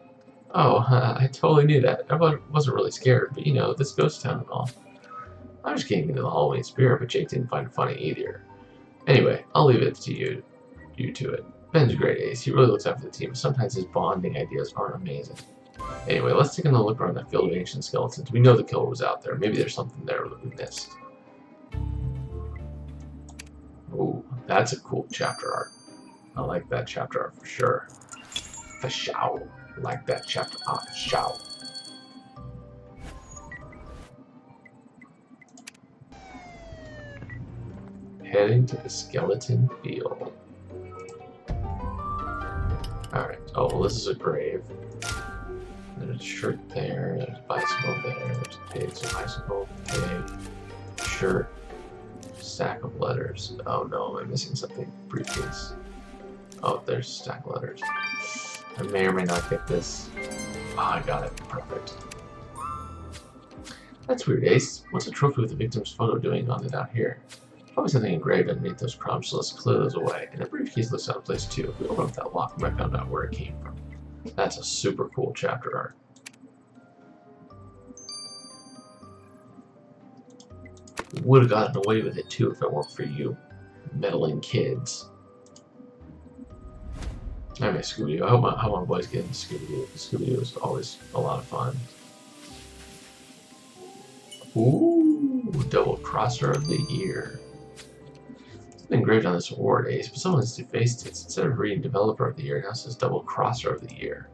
Oh, I totally knew that. I wasn't really scared, but you know, this ghost town and all. I was getting into the Halloween spirit, but Jake didn't find it funny either. Anyway, I'll leave it to you to it. Ben's great, Ace. He really looks after the team, but sometimes his bonding ideas aren't amazing. Anyway, let's take another look around that field of ancient skeletons. We know the killer was out there. Maybe there's something there that we missed. Ooh, that's a cool chapter art. I like that chapter art for sure. For sure. I like that chapter art for sure. Heading to the skeleton field. Alright, oh, well, this is a grave. There's a shirt there, there's a bicycle there, there's a pig, so bicycle, pig, shirt, stack of letters. Oh no, am I missing something? Briefcase. Oh, there's a stack of letters. I may or may not get this. Ah, I got it. Perfect. That's weird, Ace. What's a trophy with the victim's photo doing on it out here? Probably something engraved underneath those crumbs, so let's clear those away. And the briefcase looks out of place too. If we open up that lock, we might find out where it came from. That's a super cool chapter art. Would have gotten away with it too if it weren't for you meddling kids. I miss Scooby-Doo. I hope my boys get into Scooby-Doo. Scooby-Doo is always a lot of fun. Ooh, double crosser of the year. It's been engraved on this award, Ace, but someone has defaced it. Instead of reading developer of the year, it now says double crosser of the year.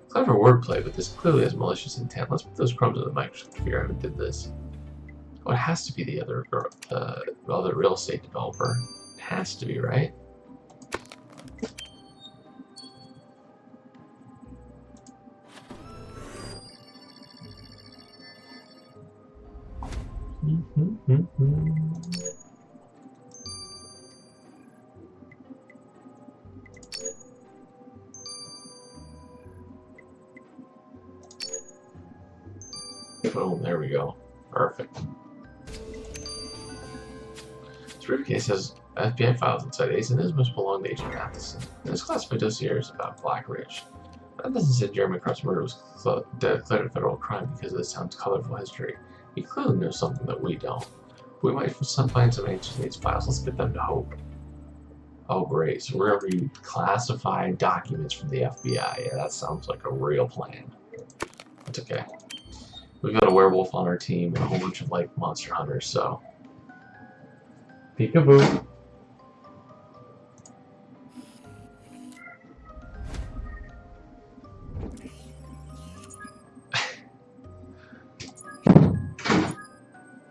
Clever wordplay, but this clearly has malicious intent. Let's put those crumbs in the microscope to figure out who did this. Oh, it has to be the other real estate developer. It has to be, right? Boom, there we go. Perfect. This briefcase has FBI files inside Ace, and this must belong to Agent Matheson. And this classified dossier is about Blackridge. That doesn't say Jeremy Cross' murder was declared a federal crime because of this town's colorful history. He clearly knows something that we don't. We might find some answers in these files. Let's get them to Hope. Oh, great. So we're going to read classified documents from the FBI. Yeah, that sounds like a real plan. That's okay. We've got a werewolf on our team and a whole bunch of, like, monster hunters, so... Peekaboo.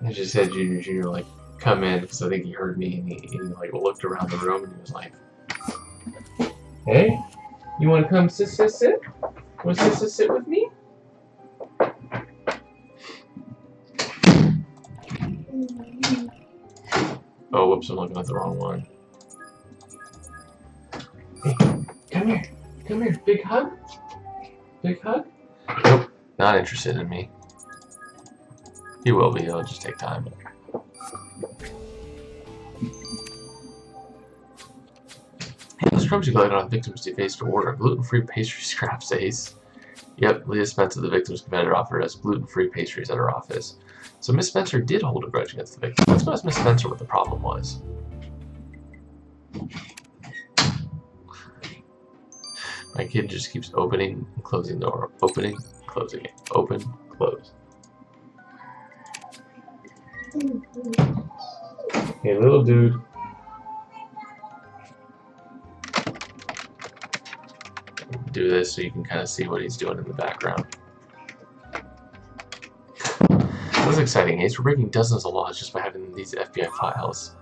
I just had Junior, like, come in, because I think he heard me, and he, like, looked around the room, and he was like, hey, you want to come sit? Want to sit with me? Oh, whoops, I'm looking at the wrong one. Hey, come here. Come here. Big hug? Big hug? Nope, not interested in me. He will be, it'll just take time. Hey, those crumbs you collected on the victim's defaced order. Gluten-free pastry scraps, Ace. Yep, Leah Spencer, the victim's competitor, offered us gluten-free pastries at her office. So Miss Spencer did hold a grudge against the victim. Let's go ask Miss Spencer what the problem was. My kid just keeps opening and closing the door. Opening, closing it. Open, close. Hey, little dude. Do this so you can kind of see what he's doing in the background. This is exciting, Ace. We're breaking dozens of laws just by having these FBI files.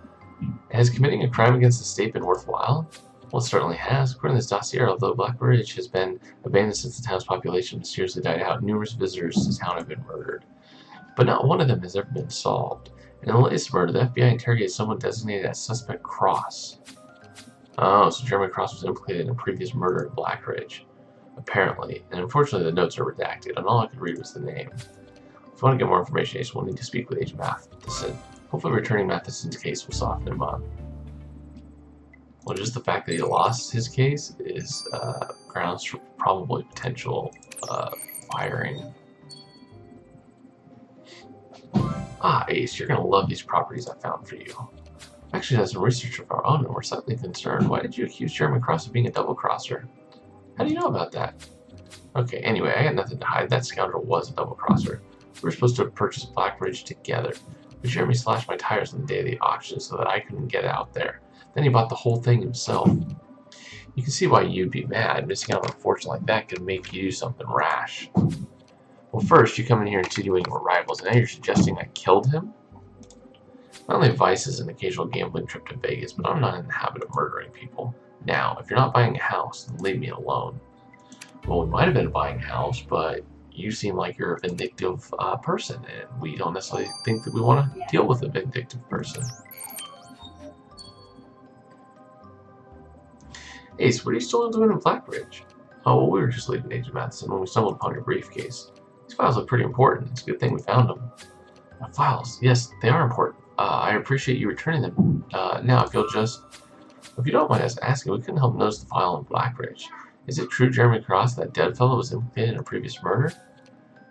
Has committing a crime against the state been worthwhile? Well, it certainly has. According to this dossier, although Black Ridge has been abandoned since the town's population mysteriously died out, numerous visitors to the town have been murdered. But not one of them has ever been solved. In the latest murder, the FBI interrogated someone designated as Suspect Cross. Oh, so Jeremy Cross was implicated in a previous murder in Black Ridge. Apparently. And unfortunately, the notes are redacted, and all I could read was the name. If you want to get more information, Ace will need to speak with Agent Matheson. Hopefully returning Matheson's case will soften him up. Well, just the fact that he lost his case is grounds for probably potential firing. Ah, Ace, you're going to love these properties I found for you. I actually had some research of our own and we're slightly concerned. Why did you accuse Jeremy Cross of being a double-crosser? How do you know about that? Okay, anyway, I got nothing to hide. That scoundrel was a double-crosser. We were supposed to have purchased Black Ridge together, but Jeremy slashed my tires on the day of the auction so that I couldn't get out there. Then he bought the whole thing himself. You can see why you'd be mad. Missing out on a fortune like that could make you do something rash. Well, first, you come in here insinuating we're rivals, and now you're suggesting I killed him? My only vice is an occasional gambling trip to Vegas, but I'm not in the habit of murdering people. Now, if you're not buying a house, then leave me alone. Well, we might have been buying a house, but you seem like you're a vindictive person, and we don't necessarily think that we want to deal with a vindictive person. Ace, what are you still doing in Black Ridge? Oh, well, we were just leaving Agent Matheson when we stumbled upon your briefcase. These files look pretty important. It's a good thing we found them. Files, yes, they are important. I appreciate you returning them. Now, if you don't mind us asking, we couldn't help notice the file in Black Ridge. Is it true Jeremy Cross, that dead fellow, was implicated in a previous murder?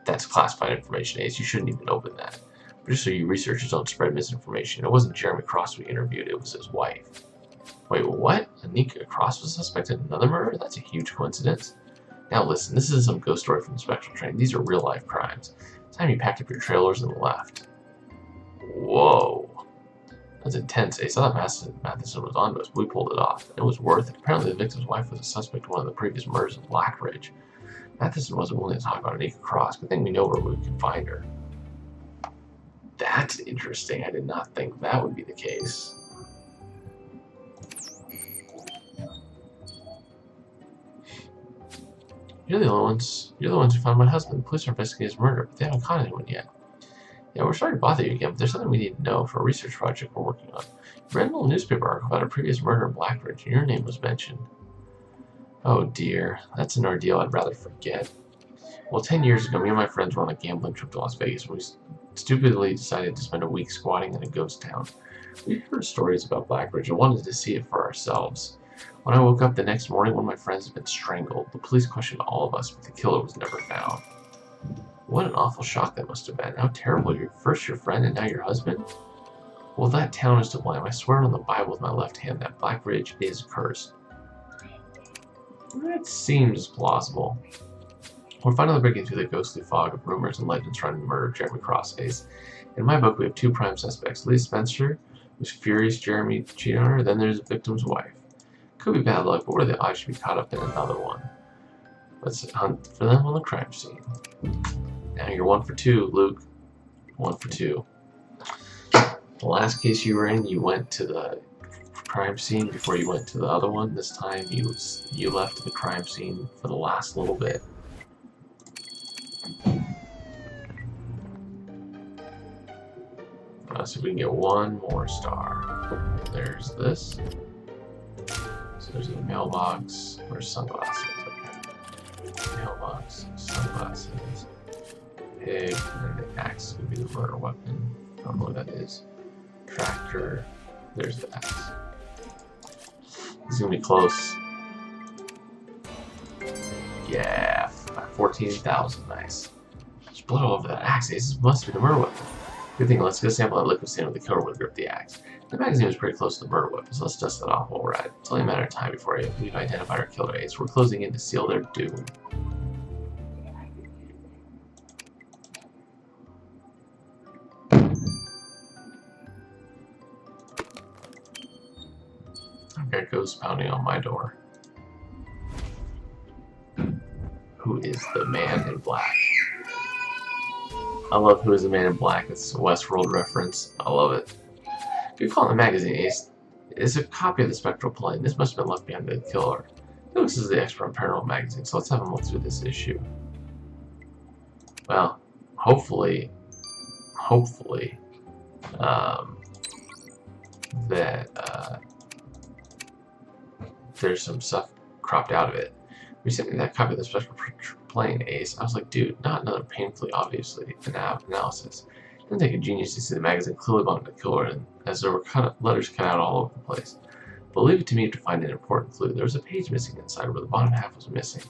That's classified information, Ace. You shouldn't even open that. But just so you researchers don't spread misinformation, it wasn't Jeremy Cross we interviewed, it was his wife. Wait, what? Anika Cross was suspected in another murder? That's a huge coincidence. Now listen, this isn't some ghost story from the Spectral Train. These are real-life crimes. It's time you packed up your trailers and left. Whoa. That's intense, Ace. I thought Matheson was onto us, but we pulled it off. It was worth it. Apparently the victim's wife was a suspect in one of the previous murders in Black Ridge. Matheson wasn't willing to talk about Anika Cross, but I think we know where we can find her. That's interesting. I did not think that would be the case. You're the ones who found my husband. The police are investigating his murder, but they haven't caught anyone yet. Yeah, we're sorry to bother you again, but there's something we need to know for a research project we're working on. We read an old newspaper article about a previous murder in Black Ridge, and your name was mentioned. Oh dear, that's an ordeal I'd rather forget. Well, 10 years ago, me and my friends were on a gambling trip to Las Vegas when we stupidly decided to spend a week squatting in a ghost town. We heard stories about Black Ridge and wanted to see it for ourselves. When I woke up the next morning, one of my friends had been strangled. The police questioned all of us, but the killer was never found. What an awful shock that must have been. How terrible. You're first your friend and now your husband? Well, that town is to blame. I swear on the Bible with my left hand that Black Ridge is cursed. That seems plausible. We're finally breaking through the ghostly fog of rumors and legends surrounding the murder of Jeremy Cross. In my book, we have two prime suspects. Leah Spencer, who's furious Jeremy cheated on her, then there's the victim's wife. Could be bad luck, but what are the odds to be caught up in another one? Let's hunt for them on the crime scene. Now you're 1 for 2, Luke. 1 for 2. The last case you were in, you went to the crime scene before you went to the other one. This time you left the crime scene for the last little bit. Let's see if we can get one more star. There's this. So there's a mailbox. Where's sunglasses? Okay. Mailbox, sunglasses, pig, and then the axe would be the murder weapon. I don't know what that is. Tractor. There's the axe. This is gonna be close. Yeah, 14,000. Nice. There's blood all over that axe. This must be the murder weapon. Good thing. Let's go sample that liquid sand with the killer would grip the axe. The magazine was pretty close to the murder weapon, so let's dust that off while we're at it. It's only a matter of time before we've identified our killer aides. We're closing in to seal their doom. Okay, ghost pounding on my door. Who is the man in black? I love Who is the Man in Black. It's a Westworld reference. I love it. Good call on the magazine, Ace. It's a copy of the Spectral Plane. This must have been left behind by the killer. Felix is the expert on paranormal magazine, so let's have him look through this issue. Well, hopefully, that there's some stuff cropped out of it. We sent me that copy of the Spectral Plane, Ace. I was like, dude, not another painfully obviously analysis. It didn't take a genius to see the magazine clearly belonged to the killer, and as there were letters cut out all over the place. But leave it to me to find an important clue. There was a page missing inside where the bottom half was missing.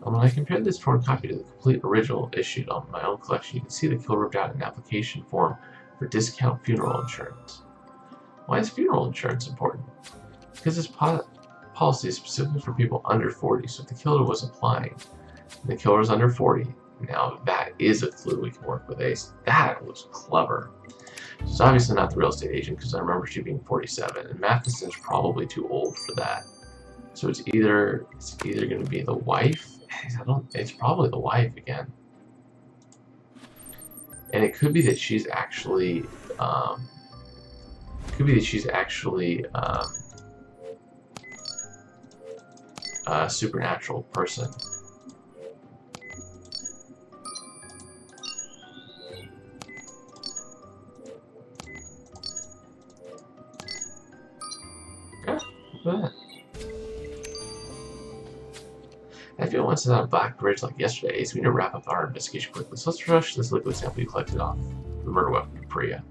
And when I compared this torn copy to the complete original issued on my own collection, you can see the killer ripped out an application form for discount funeral insurance. Why is funeral insurance important? Because this policy is specifically for people under 40, so if the killer was applying, and the killer is under 40, now that is a clue we can work with, Ace. That was clever. She's obviously not the real estate agent because I remember she being 47, and Matheson's probably too old for that. So it's either going to be the wife. It's probably the wife again, and it could be that she's actually a supernatural person. That. I feel once it's on a black bridge like yesterday, so we need to wrap up our investigation quickly. So let's rush this liquid sample you collected off the murder weapon for Priya.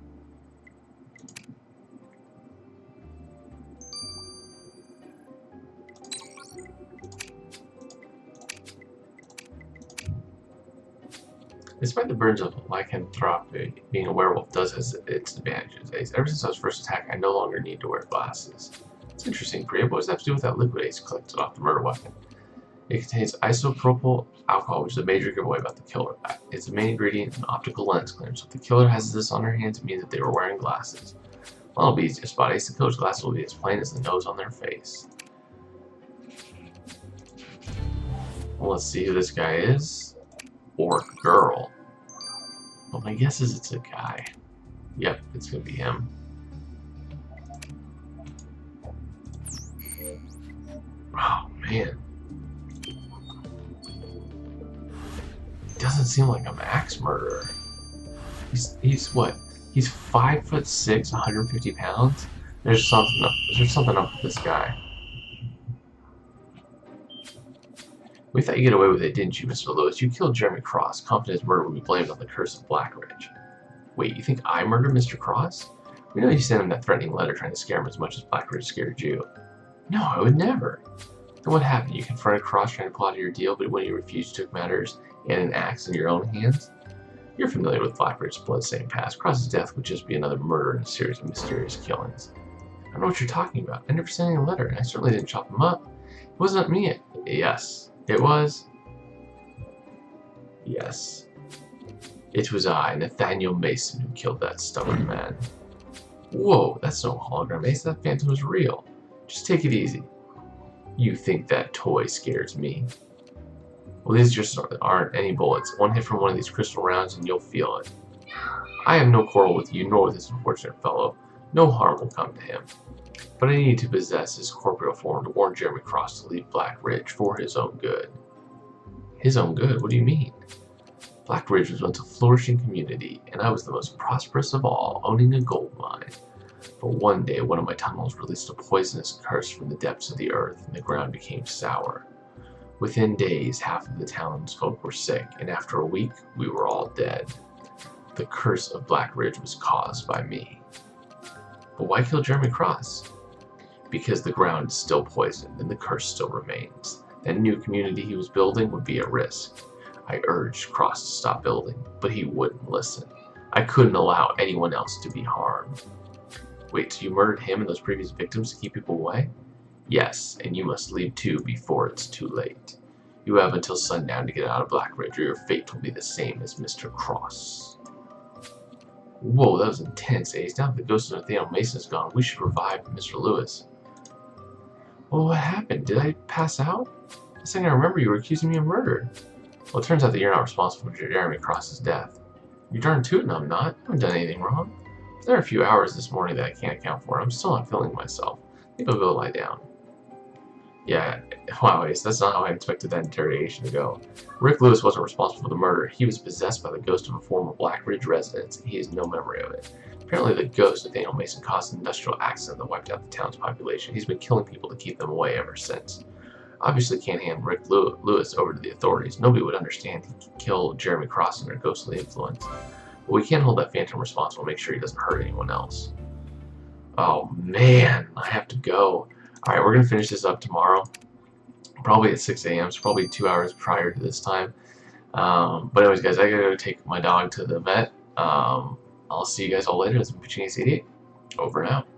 Despite the burdens of lycanthropy, being a werewolf does has its advantages. Ever since I was first attacked, I no longer need to wear glasses. It's interesting, Priya. What does that have to do with that liquid Ace collected off the murder weapon? It contains isopropyl alcohol, which is a major giveaway about the killer. It's the main ingredient in optical lens clearance. So if the killer has this on her hands, it means that they were wearing glasses. Well, it'll be easy to spot. Ace, the killer's glasses will be as plain as the nose on their face. Well, let's see who this guy is. Or girl. Well, my guess is it's a guy. Yep, it's gonna be him. Oh, man. He doesn't seem like a max murderer. He's what? He's 5'6", 150 pounds? There's something up with this guy. We thought you'd get away with it, didn't you, Mr. Lewis? You killed Jeremy Cross. Confident his murder would be blamed on the curse of Blackridge. Wait, you think I murdered Mr. Cross? We know you sent him that threatening letter trying to scare him as much as Blackridge scared you. No, I would never. Then what happened? You confronted Cross trying to pull out of your deal, but when you refused, you took matters and an axe in your own hands? You're familiar with Blackridge's bloodstained past. Cross's death would just be another murder in a series of mysterious killings. I don't know what you're talking about. I never sent any letter, and I certainly didn't chop him up. It wasn't me. Yes. It was? Yes. It was I, Nathaniel Mason, who killed that stubborn man. Whoa, that's no hologram, Ace. That phantom is real. Just take it easy. You think that toy scares me? Well, these just aren't any bullets. One hit from one of these crystal rounds and you'll feel it. I have no quarrel with you, nor with this unfortunate fellow. No harm will come to him. But I need to possess his corporeal form to warn Jeremy Cross to leave Blackridge for his own good. His own good? What do you mean? Black Ridge was once a flourishing community, and I was the most prosperous of all, owning a gold mine. But one day, one of my tunnels released a poisonous curse from the depths of the earth, and the ground became sour. Within days, half of the townsfolk were sick, and after a week, we were all dead. The curse of Black Ridge was caused by me. But why kill Jeremy Cross? Because the ground is still poisoned, and the curse still remains. That new community he was building would be at risk. I urged Cross to stop building, but he wouldn't listen. I couldn't allow anyone else to be harmed. Wait, so you murdered him and those previous victims to keep people away? Yes, and you must leave too before it's too late. You have until sundown to get out of Black Ridge, or your fate will be the same as Mr. Cross. Whoa, that was intense, Ace. Now that the ghost of Nathaniel Mason is gone, we should revive Mr. Lewis. Well, what happened? Did I pass out? Last thing I remember, you were accusing me of murder. Well, it turns out that you're not responsible for Jeremy Cross's death. You're darn tootin' I'm not. I haven't done anything wrong. There are a few hours this morning that I can't account for. I'm still not feeling myself. I think I'll go lie down. Yeah, wow, Ace, that's not how I expected that interrogation to go. Rick Lewis wasn't responsible for the murder. He was possessed by the ghost of a former Black Ridge resident, and he has no memory of it. Apparently the ghost of Nathaniel Mason caused an industrial accident that wiped out the town's population. He's been killing people to keep them away ever since. Obviously can't hand Rick Lewis over to the authorities. Nobody would understand he could kill Jeremy Cross under ghostly influence. But we can't hold that phantom responsible, make sure he doesn't hurt anyone else. Oh man, I have to go. Alright, we're going to finish this up tomorrow. Probably at 6 a.m. So probably 2 hours prior to this time. But anyways, guys, I gotta go take my dog to the vet. I'll see you guys all later. This has been Pitching Ace 88. Over and out.